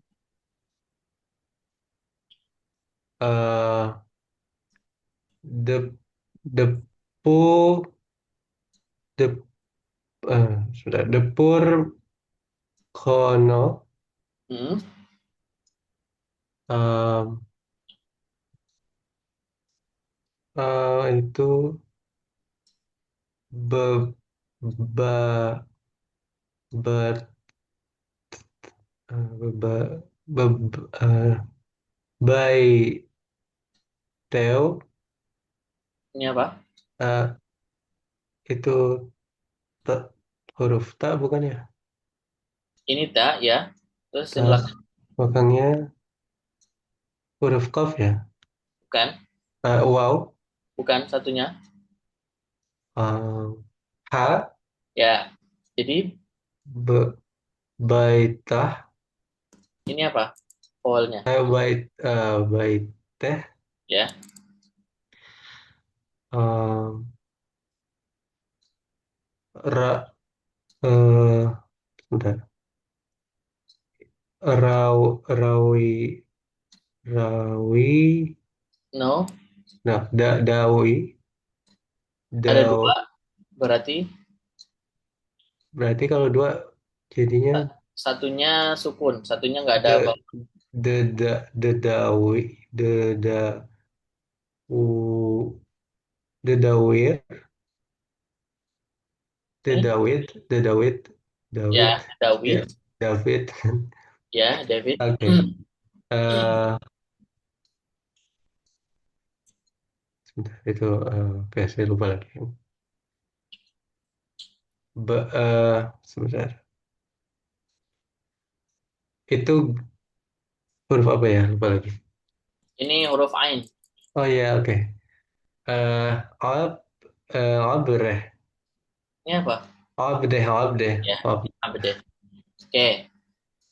eh de depu de sudah depur kono Hmm. eh, itu be ba ber be, be, by Theo Ini apa? eh, itu tak huruf tak bukan ya Ini tak ya. Terus yang tak belakang belakangnya huruf kaf ya bukan? wow Bukan satunya. H Ya. Jadi be, baitah ini apa? Polnya. bait teh Ya. um, ra sebentar rawi rawi No. nah dawi Ada 2 daw berarti berarti kalau dua jadinya satunya sukun, satunya nggak ada apa. de de dawi de da u de dawir de Hmm? David de David David Ya, David. ya David Ya, David. oke eh sebentar itu oke saya lupa lagi sebentar itu huruf apa ya lupa lagi Ini huruf Ain. oh ya oke eh ab abreh Ini apa? abdeh abdeh Ya, ab Abde. Oke.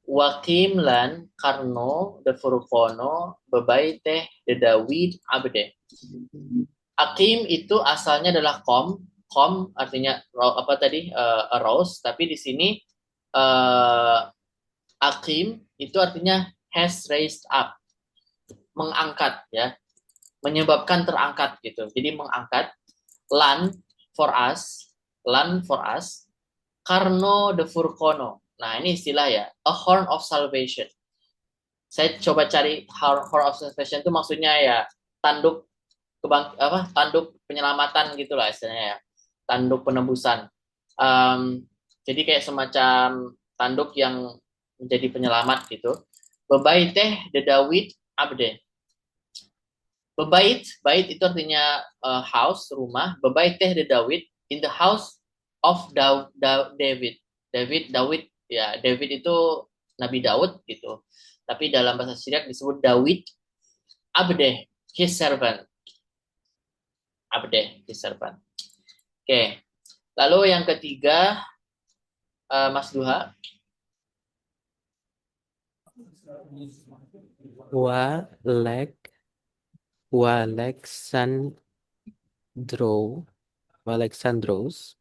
Wakim lan Karno de Furkono bebaite de David Abde. Akim itu asalnya adalah kom artinya apa tadi arose, tapi di sini uh, Akim itu artinya has raised up. mengangkat ya, menyebabkan terangkat gitu. Jadi mengangkat. Lan for us, Karno de Furkono. Nah, ini istilah ya, a horn of salvation. Saya coba cari horn of salvation itu maksudnya ya tanduk tanduk penyelamatan gitulah istilahnya ya. Tanduk penebusan. Jadi kayak semacam tanduk yang menjadi penyelamat gitu. Bebait teh de Dawid Abde. Bait itu artinya house, rumah. Bebait teh de Dawid, in the house of David. David ya, David itu Nabi Daud gitu. Tapi dalam bahasa Syriak disebut Dawid Abdeh, his servant. Abdeh, his servant. Oke. Lalu yang ketiga, Mas Duha. Alexandros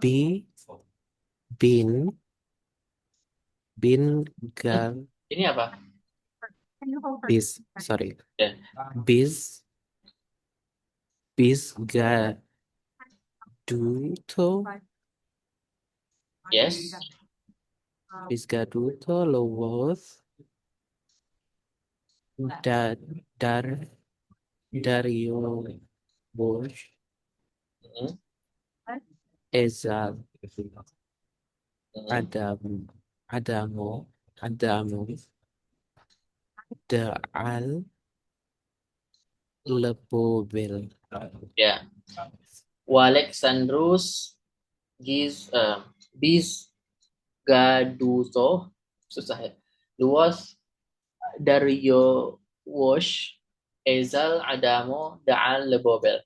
B bin gal Ini apa? bis sorry Ya. bis gaduto Yes. Gaduto Lowoth Dario Bush Hmm. Ezal Hmm. Adamo Deal Lebobel. Ya. Alexandrus bis Gaduto, susah ya. Luas Dario Wash Ezal Adamo Da'al Lebobel.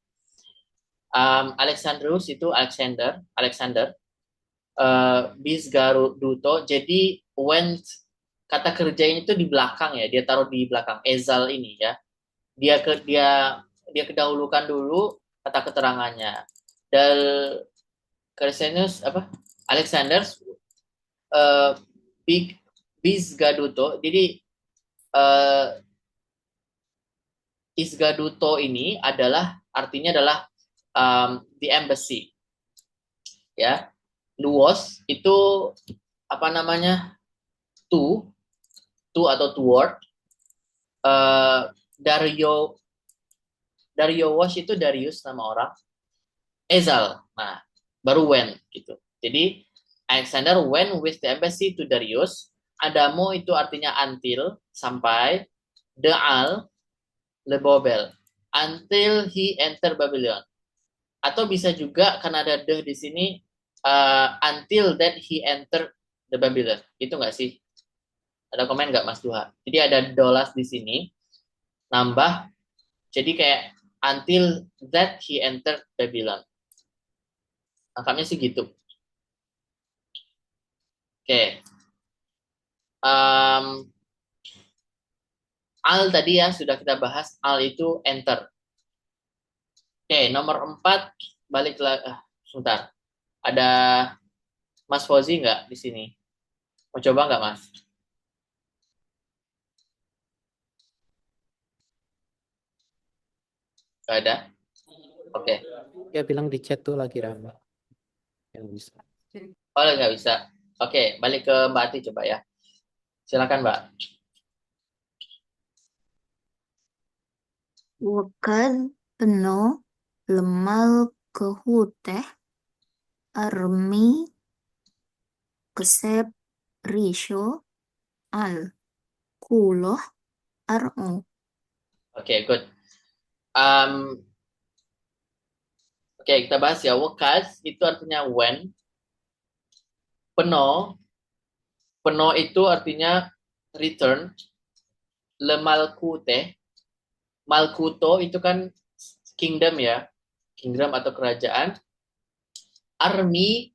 Alexandrus itu Alexander bis Garuduto. Jadi when kata kerjanya itu di belakang ya, dia taruh di belakang Ezal ini ya. Dia kedahulukan dulu kata keterangannya. Dan Crescenius apa? Alexander big bis Gaduto. Jadi Isgaduto ini artinya adalah the embassy. Ya. Luos itu apa namanya? To atau toward. Dario Wash itu Darius nama orang. Ezal. Nah, baru when gitu. Jadi Alexander went with the embassy to Darius. Adamo itu artinya until, sampai. Deal Lebobel, until he enter Babylon. Atau bisa juga karena ada the di sini, until that he enter the Babylon. Itu nggak sih? Ada komen nggak Mas Duha? Jadi ada dolas di sini, nambah, jadi kayak until that he enter Babylon. Angkanya sih gitu. Oke. Al tadi ya sudah kita bahas, al itu enter. Oke, nomor 4 balik lagi. Sebentar. Ada Mas Fauzi nggak di sini? Mau coba nggak Mas? Nggak ada? Oke. Ya bilang di chat tuh lagi ramai yang bisa. Oh, nggak bisa. Oke, balik ke Mbak Ati coba ya. Silakan Mbak. Wakad penuh lemal kehuteh armi kesep risho al kuloh ar'u. Oke, good. Oke, kita bahas ya. Wakas itu artinya when. Peno itu artinya return. Lemalkute. Malkuto itu kan kingdom ya. Kingdom atau kerajaan. Army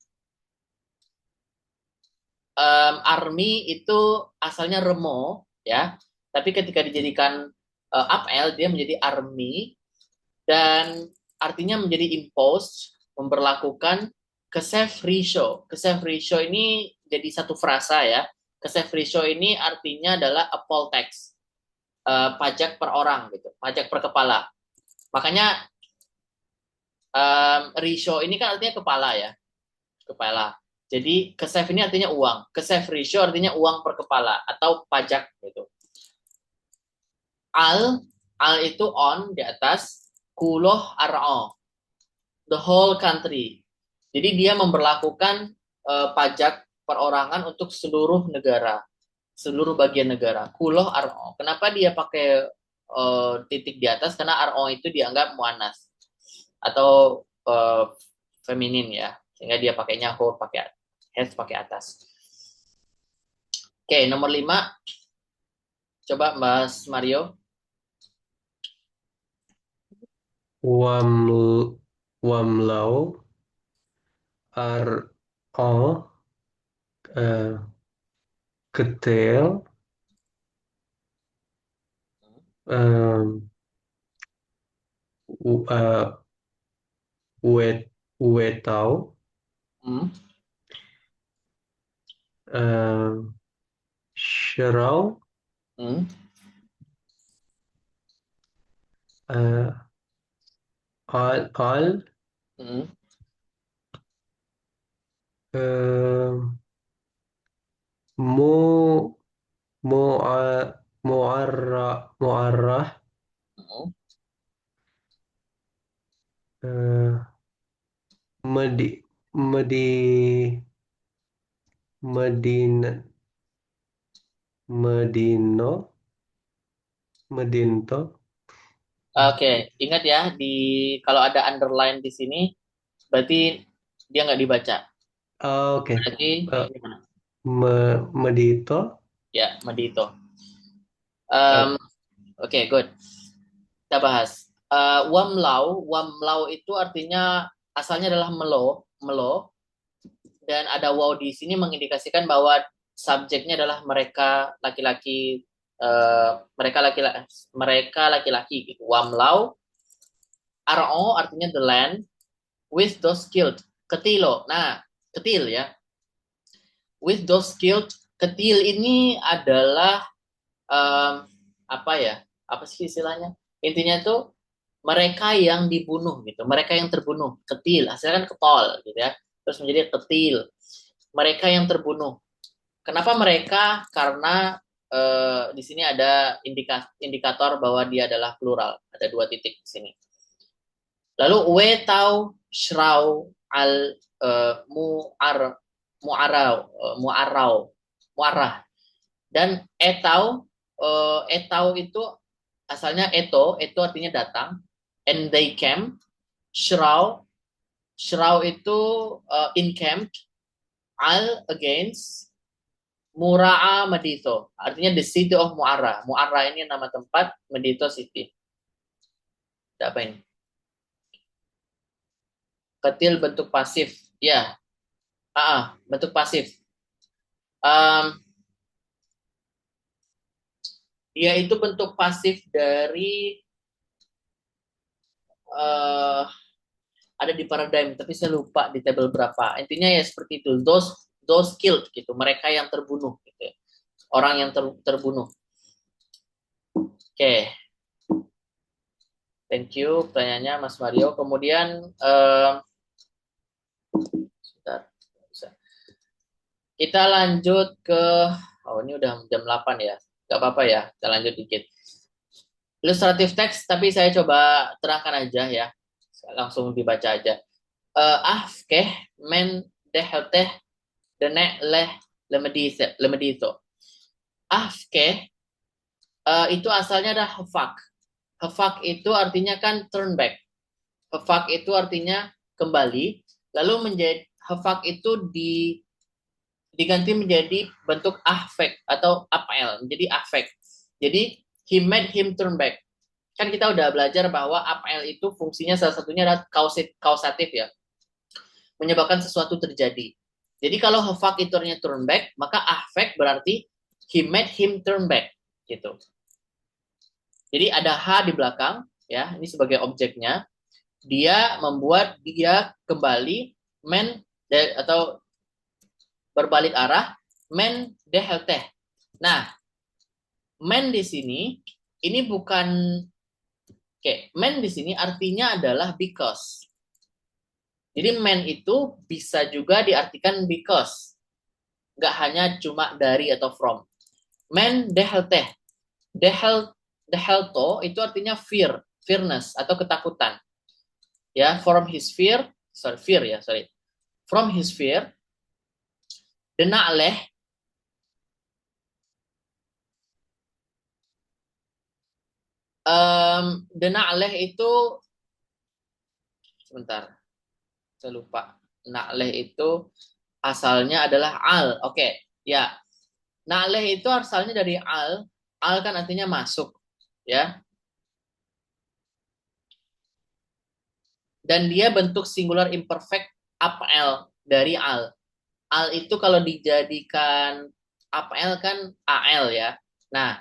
itu asalnya remo ya. Tapi ketika dijadikan upl dia menjadi army dan artinya menjadi imposed, memperlakukan kesef ratio. Kesef ratio ini jadi satu frasa ya. Kesef ratio ini artinya adalah a poll tax, pajak per orang gitu, pajak per kepala. Makanya ratio ini kan artinya kepala ya, kepala. Jadi kesef ini artinya uang, kesef ratio artinya uang per kepala atau pajak gitu. Al itu on di atas, kuloh ar'o, the whole country. Jadi dia memberlakukan pajak perorangan untuk seluruh negara, seluruh bagian negara. Kuloh ar'o. Kenapa dia pakai titik di atas? Karena ar'o itu dianggap muannas atau feminin ya, sehingga dia pakainya ho, pakai has, pakai atas. Oke, nomor 5. Coba Mas Mario. Wamlau ar'o ketel wetau Sherau al mu muarrah medi medinto. Oke, ingat ya, kalau ada underline di sini berarti dia nggak dibaca. Oke. Berarti Medito. ya, medito. Oke, good. Kita bahas. Wamlau itu artinya asalnya adalah melo, dan ada wow di sini mengindikasikan bahwa subjeknya adalah mereka laki-laki, mereka laki-laki gitu. Wamlau, aro artinya the land, with those skilled, ketilo. Nah, ketil ya. With those skilled, ketil ini adalah apa ya? Apa sih istilahnya? Intinya tuh mereka yang dibunuh gitu, mereka yang terbunuh, ketil, hasilnya kan ketol gitu ya. Terus menjadi ketil. Mereka yang terbunuh. Kenapa mereka? Karena di sini ada indikator bahwa dia adalah plural. Ada 2 titik di sini. Lalu wetau shrau al muarrah. Dan etau itu asalnya eto artinya datang, and they came. Shrau itu encamped, al against, Mura'a Medito, artinya the city of Mu'arra. Mu'arra ini nama tempat, Medito city. Ada apa ini? Ketil bentuk pasif. Ya. Bentuk pasif. Dia itu bentuk pasif dari ada di paradigm, tapi saya lupa di tabel berapa. Intinya ya seperti itu. Those killed gitu, mereka yang terbunuh gitu ya. Orang yang terbunuh. Oke. Thank you pertanyaannya Mas Mario. Kemudian kita lanjut ke ini udah jam 8 ya. Gak apa-apa ya, kita lanjut dikit. Ilustratif teks, tapi saya coba terangkan aja ya. Langsung dibaca aja. Afkeh men dehelteh dene leh lemedito. Afkeh itu asalnya ada hafak. Hafak itu artinya kan turn back. Hafak itu artinya kembali. Lalu menjadi hafak itu diganti menjadi bentuk afek atau apel, menjadi afek. Jadi he made him turn back. Kan kita udah belajar bahwa apel itu fungsinya salah satunya adalah kausatif ya, menyebabkan sesuatu terjadi. Jadi kalau hafak itu artinya turn back, maka afek berarti he made him turn back gitu. Jadi ada H di belakang ya, ini sebagai objeknya. Dia membuat dia kembali atau berbalik arah, Men dehelteh. Nah, men di sini ini bukan men di sini artinya adalah because. Jadi men itu bisa juga diartikan because. Nggak hanya cuma dari atau from. Men dehelteh. Dehelto itu artinya fearness atau ketakutan. Ya, from his fear, From his fear, dena'leh. Dena'leh itu sebentar, saya lupa. Na'leh itu asalnya adalah al. Oke, ya. Na'leh itu asalnya dari al. Al kan artinya masuk, ya. Dan dia bentuk singular imperfect apl dari al. Al itu kalau dijadikan apl kan al ya. Nah,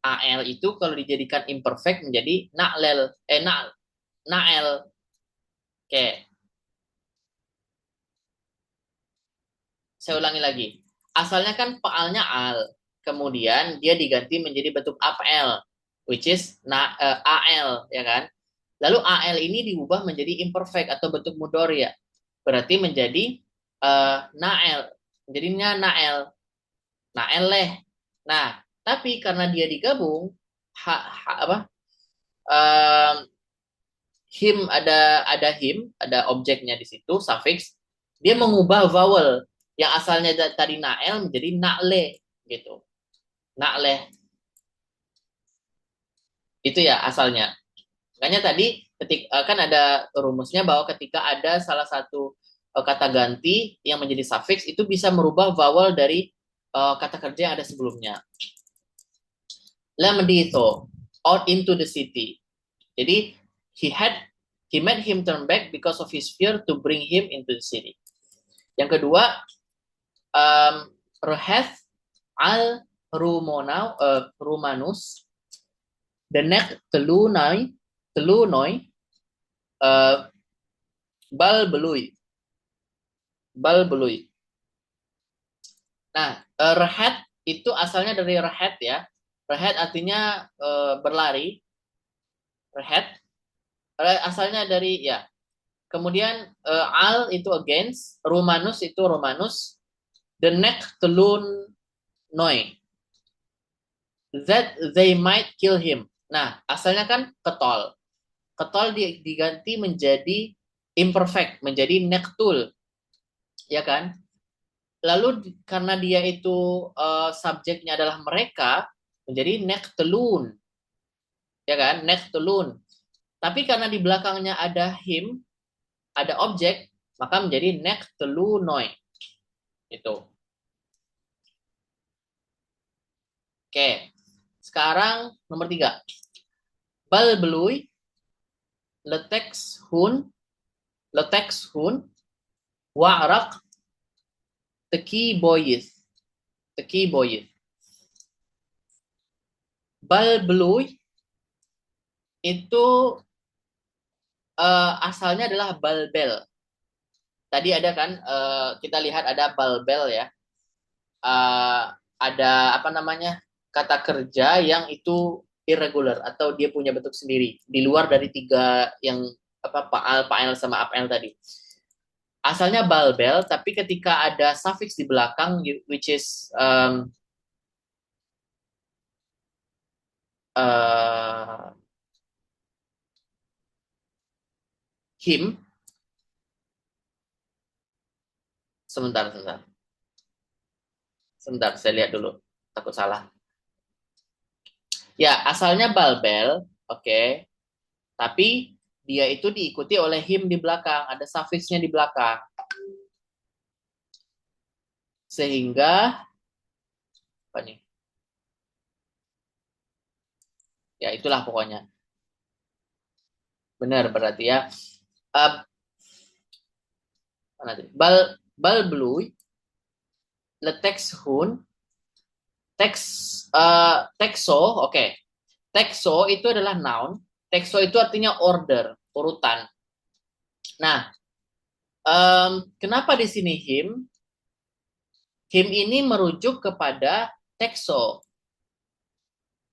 al itu kalau dijadikan imperfect menjadi na'lel, na'el. Oke, saya ulangi lagi. Asalnya kan paalnya al. Kemudian dia diganti menjadi bentuk apl, which is al, ya kan? Lalu al ini diubah menjadi imperfect atau bentuk mudhari ya. Berarti menjadi nael. Jadinya nael. Nael leh. Nah, tapi karena dia digabung him ada objeknya di situ, suffix, dia mengubah vowel yang asalnya tadi nael menjadi nakle gitu. Nakle. Itu ya asalnya. Makanya tadi kan ada rumusnya bahwa ketika ada salah satu kata ganti yang menjadi suffix itu bisa merubah vowel dari kata kerja yang ada sebelumnya. Lamdito, out into the city. Jadi he made him turn back because of his fear to bring him into the city. Yang kedua, Roheth al Rumanus, the neck telunoi bal belui. Nah, rehat itu asalnya dari rehat ya. Rehat artinya berlari. Rehat asalnya dari ya. Kemudian al itu against, Romanus itu Romanus, the neck telun noi. That they might kill him. Nah, asalnya kan ketol. Ketol diganti menjadi imperfect, menjadi nektul. Ya kan? Lalu karena dia itu subjeknya adalah mereka, menjadi nektelun. Ya kan? Nektelun. Tapi karena di belakangnya ada him, ada objek, maka menjadi nektelunoi. Itu. Oke. Sekarang nomor 3. Bal belui letex hun wa'rak teki boyith. Bal belui itu asalnya adalah balbel. Tadi ada kan kita lihat ada balbel ya. Ada apa namanya? Kata kerja yang itu irregular atau dia punya bentuk sendiri di luar dari 3 yang pa'al sama apel tadi. Asalnya balbel, tapi ketika ada suffix di belakang which is him. Sebentar, saya lihat dulu, takut salah. Ya, asalnya balbel, oke. Tapi dia itu diikuti oleh him di belakang, ada suffixnya di belakang. Sehingga apa nih? Ya, itulah pokoknya. Benar berarti ya. Bal blue letex hun texo, oke. Texo itu adalah noun. Texo itu artinya order, urutan. Nah, kenapa di sini him? Him ini merujuk kepada tekso.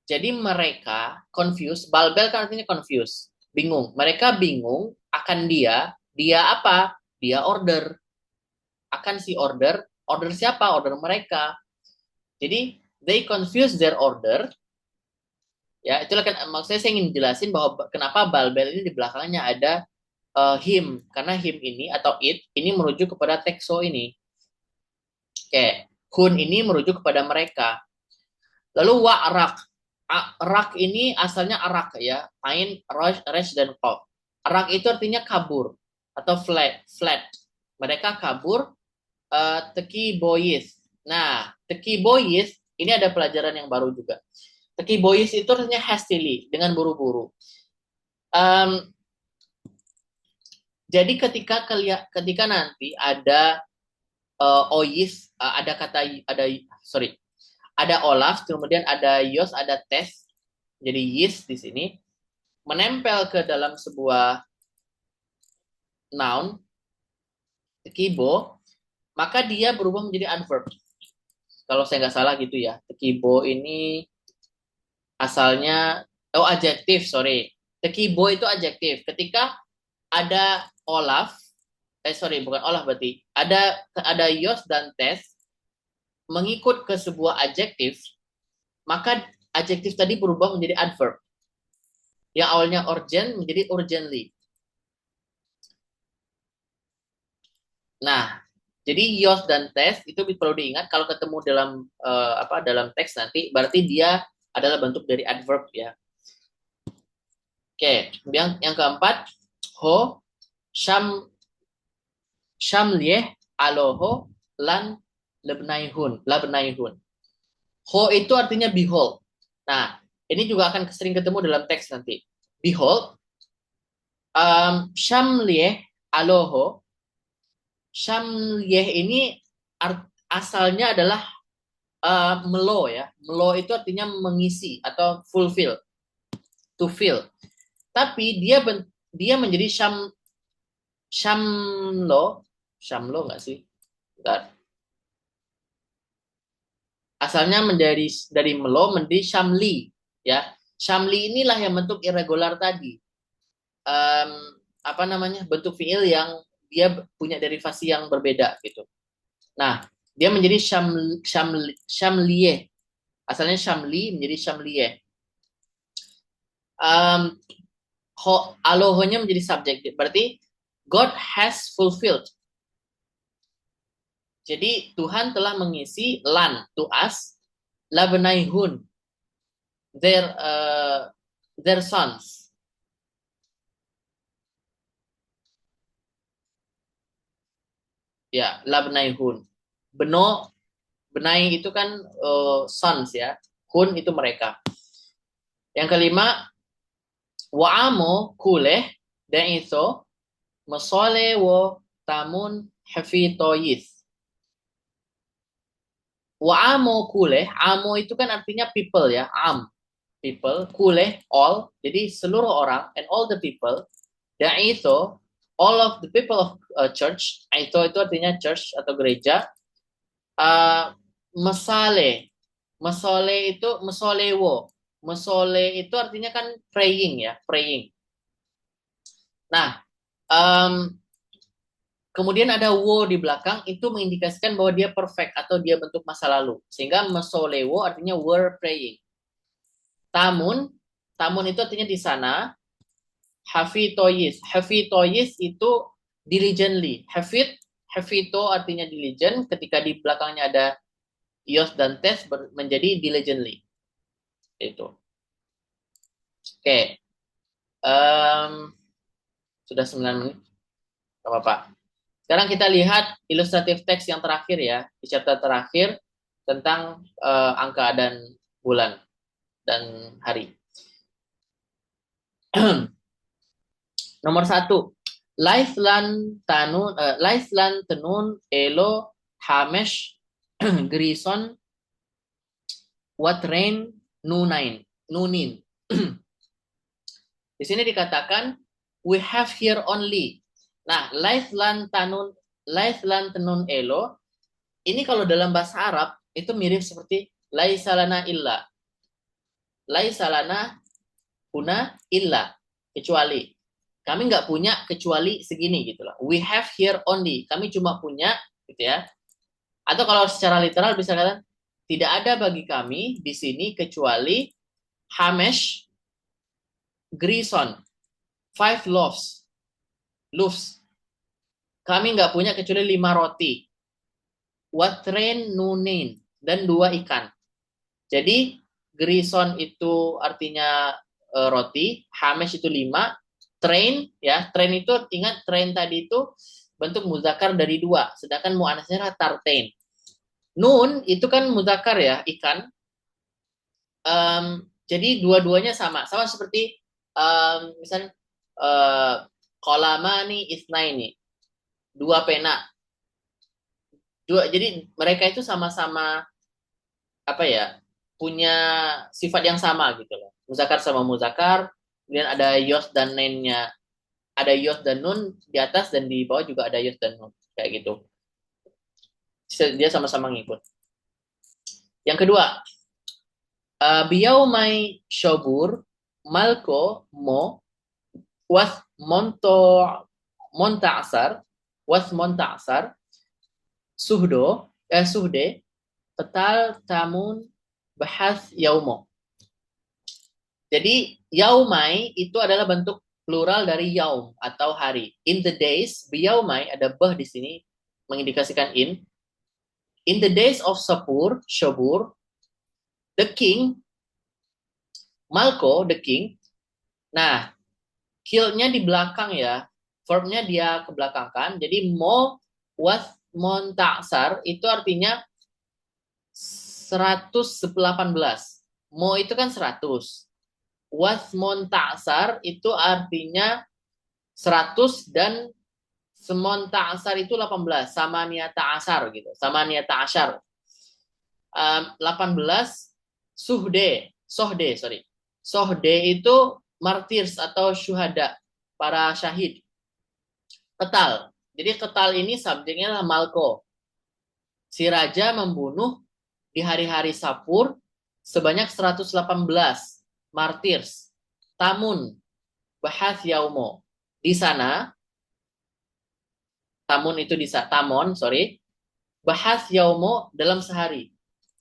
Jadi mereka confused, balbel kan artinya confused, bingung. Mereka bingung akan dia apa? Dia order. Akan si order siapa? Order mereka. Jadi they confuse their order. Ya, itulah kan maksudnya saya ingin jelasin bahwa kenapa balbel ini di belakangnya ada him, karena him ini atau it ini merujuk kepada tekso ini. Oke, hun ini merujuk kepada mereka. Lalu wa'rak. Rak ini asalnya arak ya, ain, resh dan qaf. Arak itu artinya kabur atau flat. Mereka kabur teki boyis. Nah, teki boyis ini ada pelajaran yang baru juga. Teki boyis itu artinya hastily, dengan buru-buru. Jadi ketika nanti ada oyis, ada Olaf, kemudian ada Yos, ada Tes, jadi Yis di sini, menempel ke dalam sebuah noun, tekibo, maka dia berubah menjadi adverb. Kalau saya nggak salah gitu ya. Tekibo ini asalnya, adjektif, sorry. Tekibo itu adjektif. Ketika ada Olaf, bukan Olaf berarti, ada Yos dan Tes, mengikut ke sebuah adjektif, maka adjektif tadi berubah menjadi adverb. Yang awalnya urgent menjadi urgently. Nah, jadi Yos dan Tes itu perlu diingat kalau ketemu dalam teks nanti, berarti dia adalah bentuk dari adverb ya. Oke, yang keempat, ho, syamlieh, aloho, lan labnaihun. Ho itu artinya behold. Nah, ini juga akan sering ketemu dalam teks nanti. Behold, syamlieh, aloho. Syamlieh ini asalnya adalah melo ya. Melo itu artinya mengisi atau fulfill, to fill. Tapi dia menjadi syamlo nggak sih? Bentar. Asalnya dari melo menjadi syamli ya. Syamli inilah yang bentuk irregular tadi. Bentuk fiil yang dia punya derivasi yang berbeda gitu. Nah, dia menjadi syamliyeh. Asalnya syamli menjadi syamliyeh. Alohonya menjadi subjektif. Berarti God has fulfilled. Jadi Tuhan telah mengisi lan to us labnaihun their sons. Ya, labnaihun. Benai itu kan sons ya. Hun itu mereka. Yang kelima, wa'amo kuleh dan itu mesole wo tamun hafitoyis. Wa'amo kuleh, amo itu kan artinya people ya, people, kuleh, all, jadi seluruh orang, and all the people, dan itu, all of the people of church, itu artinya church atau gereja, mesole itu, mesole itu artinya kan praying ya, praying. Nah, kemudian ada wo di belakang, itu mengindikasikan bahwa dia perfect atau dia bentuk masa lalu. Sehingga mesolewo artinya were praying. Tamun itu artinya di sana. Hafitoyis itu diligently. Hafito artinya diligent. Ketika di belakangnya ada Yos dan Tes menjadi diligently. Itu. Oke. Sudah 9 menit. Gak apa-apa. Sekarang kita lihat ilustratif teks yang terakhir ya, di chapter terakhir tentang angka dan bulan dan hari. Nomor 1, Laislan tenun elo hamesh grison watrain nunin. Di sini dikatakan we have here only. Nah, laislan tenun elo Ini kalau dalam bahasa Arab itu mirip seperti laisa lana illa. Laisa lana huna illa, kecuali. Kami nggak punya kecuali segini gitu loh. We have here only. Kami cuma punya gitu ya. Atau kalau secara literal bisa katakan tidak ada bagi kami di sini kecuali Hamesh Grison, 5 loaves. Loaves. Kami nggak punya kecuali 5 roti. Watren nunin, dan 2 ikan. Jadi grison itu artinya roti, hamesh itu 5, train ya, train itu ingat train tadi itu bentuk muzakkar dari 2, sedangkan muannasnya adalah tartain. Nun itu kan muzakkar ya, ikan. Jadi dua-duanya sama seperti misalnya qalamani isnaini, 2 pena. Jadi mereka itu sama-sama apa ya, punya sifat yang sama gitu loh. Muzakkar sama muzakkar, kemudian ada yos dan nennya, ada yos dan nun di atas dan di bawah juga ada yos dan nun kayak gitu. Dia sama-sama ngikut. Yang kedua, biyau mai shobur malko mo was monta'asar suhde petal tamun bahas yaumo. Jadi yaumai itu adalah bentuk plural dari yaum atau hari. In the days, biyaumai ada beh di sini mengindikasikan in. In the days of Shobur, the king, Malko, the king. Nah, kill-nya di belakang ya. Verb-nya dia ke belakang kan. Jadi mo was montaksar itu artinya 118. Mo itu kan 100. Wasmon ta'sar itu artinya 100 dan semon ta'sar itu 18. Samania ta'asar gitu. Samania ta'asar. 18 Sohde itu martirs atau syuhada, para syahid. Ketal. Jadi ketal ini subjeknya adalah malko. Si raja membunuh di hari-hari Sapur sebanyak 118 martirs. Tamun bahas yaumo. Di sana tamun itu tamon, bahas yaumo dalam sehari.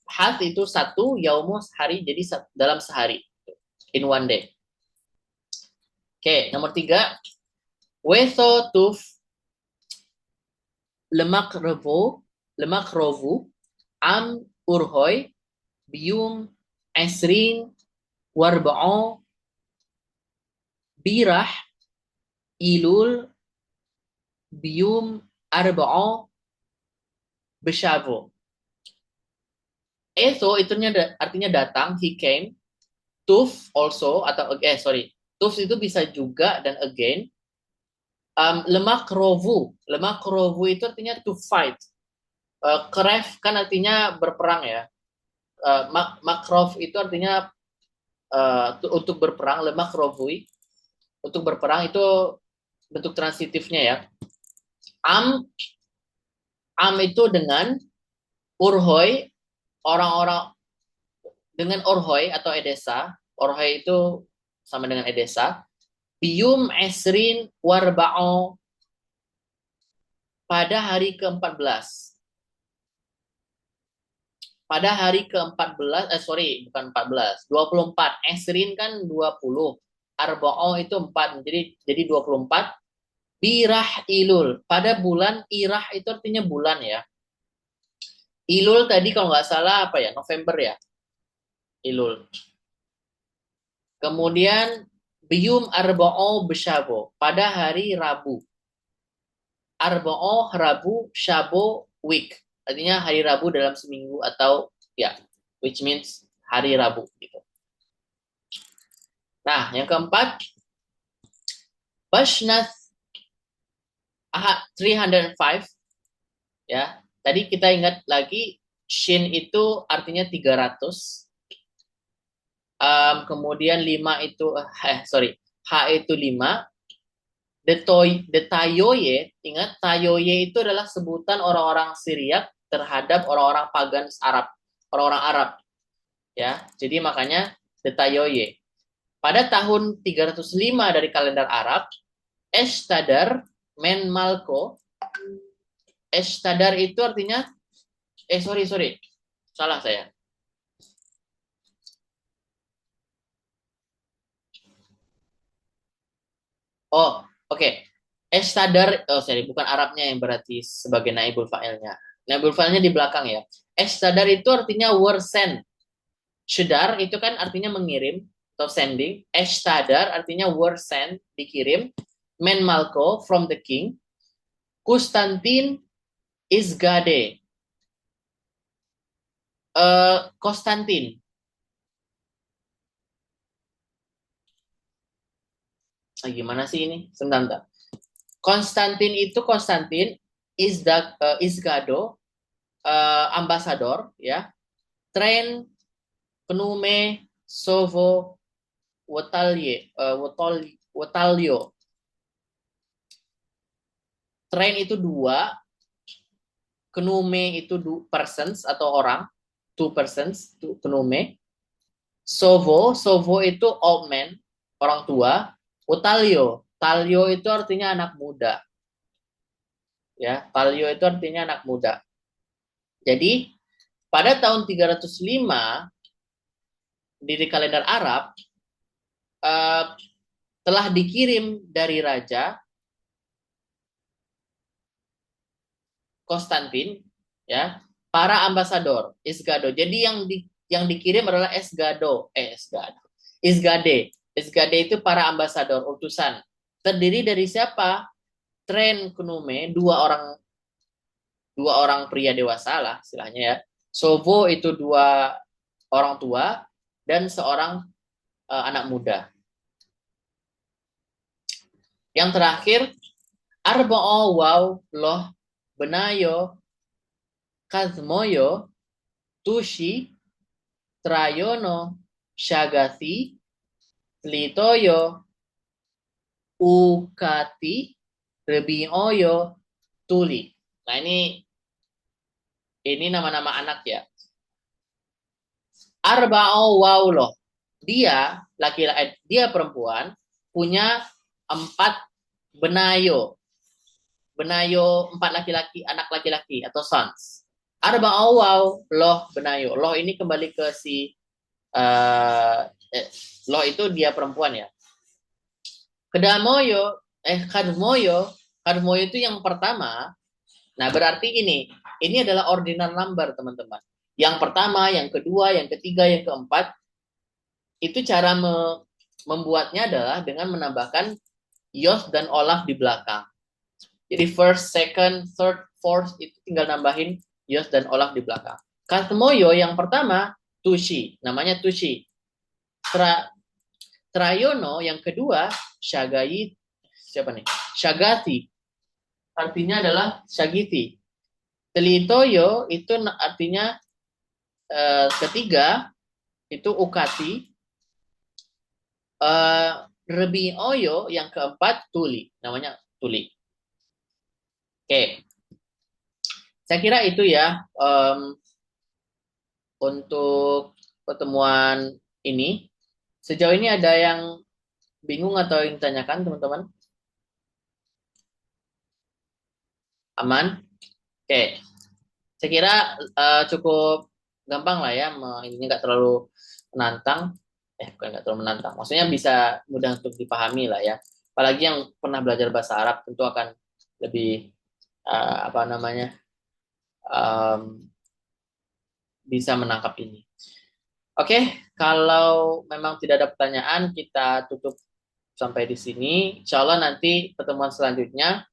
Bahas itu 1, yaumo sehari, jadi dalam sehari. In one day. Oke, nomor 3. Weso tuf lemak rovu am urhoy bium esrin warba'o birah ilul bium arba'o beshavo. Eso itu artinya datang, he came. Tuf also atau tuf itu bisa juga dan again. Lemak rovu itu artinya to fight. Kref kan artinya berperang ya. Makrov itu artinya untuk berperang. Lemak rovui untuk berperang itu bentuk transitifnya ya. Am itu dengan urhoi, orang-orang dengan orhoi atau edesa. Orhoi itu sama dengan edesa. Bium esrin warba'o pada hari ke-14. Pada hari ke-14, bukan 14, 24. Esrin kan 20. Arba'o itu 4, jadi 24. Birah ilul, pada bulan irah itu artinya bulan ya. Ilul tadi kalau nggak salah apa ya, November ya. Ilul. Kemudian Biyum arba'o beshabo, pada hari Rabu. Arba'o Rabu, shabo week. Artinya hari Rabu dalam seminggu atau ya, which means hari Rabu gitu. Nah, yang keempat, Bashnath 305 ya. Tadi kita ingat lagi shin itu artinya 300. Kemudian 5 itu H itu 5. The tayoye, ingat tayoye itu adalah sebutan orang-orang Syriak terhadap orang-orang pagan Arab, orang-orang Arab, ya. Jadi makanya Detayoye. Pada tahun 305 dari kalender Arab, Eshtadar Men Malko. Eshtadar itu artinya sorry. Salah saya. Oh, oke. Eshtadar, sorry, bukan Arabnya yang berarti sebagai naibul fa'ilnya. Naibul fa'ilnya di belakang ya. Eshtadar itu artinya were sent. Shadar itu kan artinya mengirim atau sending. Eshtadar artinya were sent, dikirim. Men Malko, from the king. Konstantin Izgade. Konstantin. Gimana sih ini? Sebentar. Konstantin Izgado, ambasador, ya. Tren Penume Sovo Wotalio. Tren itu 2, Kenume itu persons atau orang, 2 persons, Kenume. Sovo itu old man, orang tua. Talio itu artinya anak muda. Ya, Talio itu artinya anak muda. Jadi, pada tahun 305 di kalender Arab telah dikirim dari raja Konstantin, ya, para ambasador Isgado. Jadi yang dikirim adalah Isgade. Isgade itu para ambasador, utusan. Terdiri dari siapa? Tren Kunume, dua orang pria dewasa lah istilahnya ya. Sovo itu 2 orang tua dan seorang anak muda. Yang terakhir, Arba'o Waw Loh Benayo Kazmoyo Tushi Trayono Shagati Litoyo Ukati Rebioyo Tuli. Nah, ini nama-nama anak ya. Arba'o Wauloh. Dia laki-laki, dia perempuan punya 4 benayo. Benayo 4 laki-laki, anak laki-laki atau sons. Arba'o Wauloh benayo. Loh ini kembali ke si loh itu dia perempuan ya. Kadmoyo itu yang pertama. Nah, berarti ini adalah ordinal number, teman-teman. Yang pertama, yang kedua, yang ketiga, yang keempat, itu cara membuatnya adalah dengan menambahkan yos dan olaf di belakang. Jadi first, second, third, fourth, itu tinggal nambahin yos dan olaf di belakang. Kadmoyo yang pertama, Tushi, namanya Tushi. Trayono yang kedua, Shagati, artinya adalah Shagiti. Telitoyo itu artinya ketiga, itu Ukati. Rebioyo yang keempat, Tuli, namanya Tuli. Oke. Saya kira itu ya untuk pertemuan ini. Sejauh ini ada yang bingung atau yang ditanyakan, teman-teman? Aman? Oke. Saya kira cukup gampang lah ya. Ini nggak terlalu menantang. Bukan nggak terlalu menantang. Maksudnya bisa mudah untuk dipahami lah ya. Apalagi yang pernah belajar bahasa Arab tentu akan lebih bisa menangkap ini. Oke, kalau memang tidak ada pertanyaan, kita tutup sampai di sini. Insya Allah nanti pertemuan selanjutnya,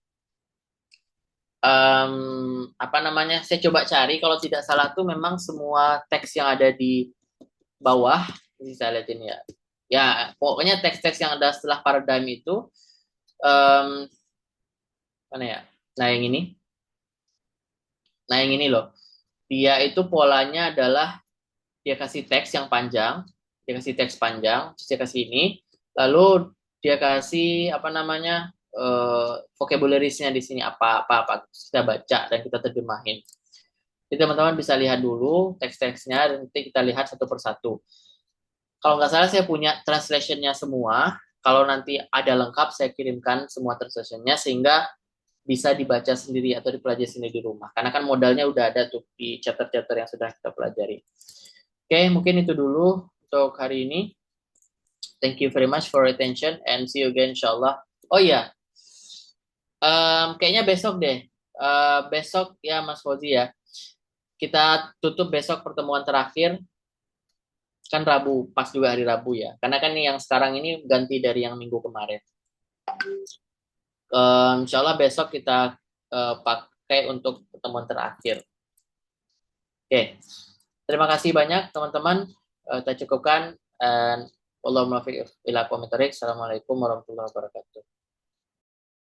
saya coba cari. Kalau tidak salah tuh memang semua teks yang ada di bawah, ini saya lihat ini ya. Ya, pokoknya teks-teks yang ada setelah paradigm itu, mana ya? Nah yang ini loh. Dia itu polanya adalah dia kasih teks yang panjang, terus dia kasih ini, lalu dia kasih vocabularies-nya di sini apa kita baca dan kita terjemahin. Jadi teman-teman bisa lihat dulu teks-teksnya, dan nanti kita lihat satu persatu. Kalau nggak salah saya punya translationnya semua. Kalau nanti ada lengkap, saya kirimkan semua translationnya sehingga bisa dibaca sendiri atau dipelajari sendiri di rumah. Karena kan modalnya udah ada tuh di chapter-chapter yang sudah kita pelajari. Oke, mungkin itu dulu untuk hari ini. Thank you very much for your attention and see you again insyaAllah. Oh iya, kayaknya besok deh. Besok ya Mas Fauzi ya. Kita tutup besok pertemuan terakhir. Kan Rabu, pas juga hari Rabu ya. Karena kan yang sekarang ini ganti dari yang minggu kemarin. Insya Allah besok kita pakai untuk pertemuan terakhir. Oke, terima kasih banyak teman-teman. Kita cukupkan. Wallahul muwaffiq ila aqwamit thoriq. Assalamualaikum warahmatullahi wabarakatuh.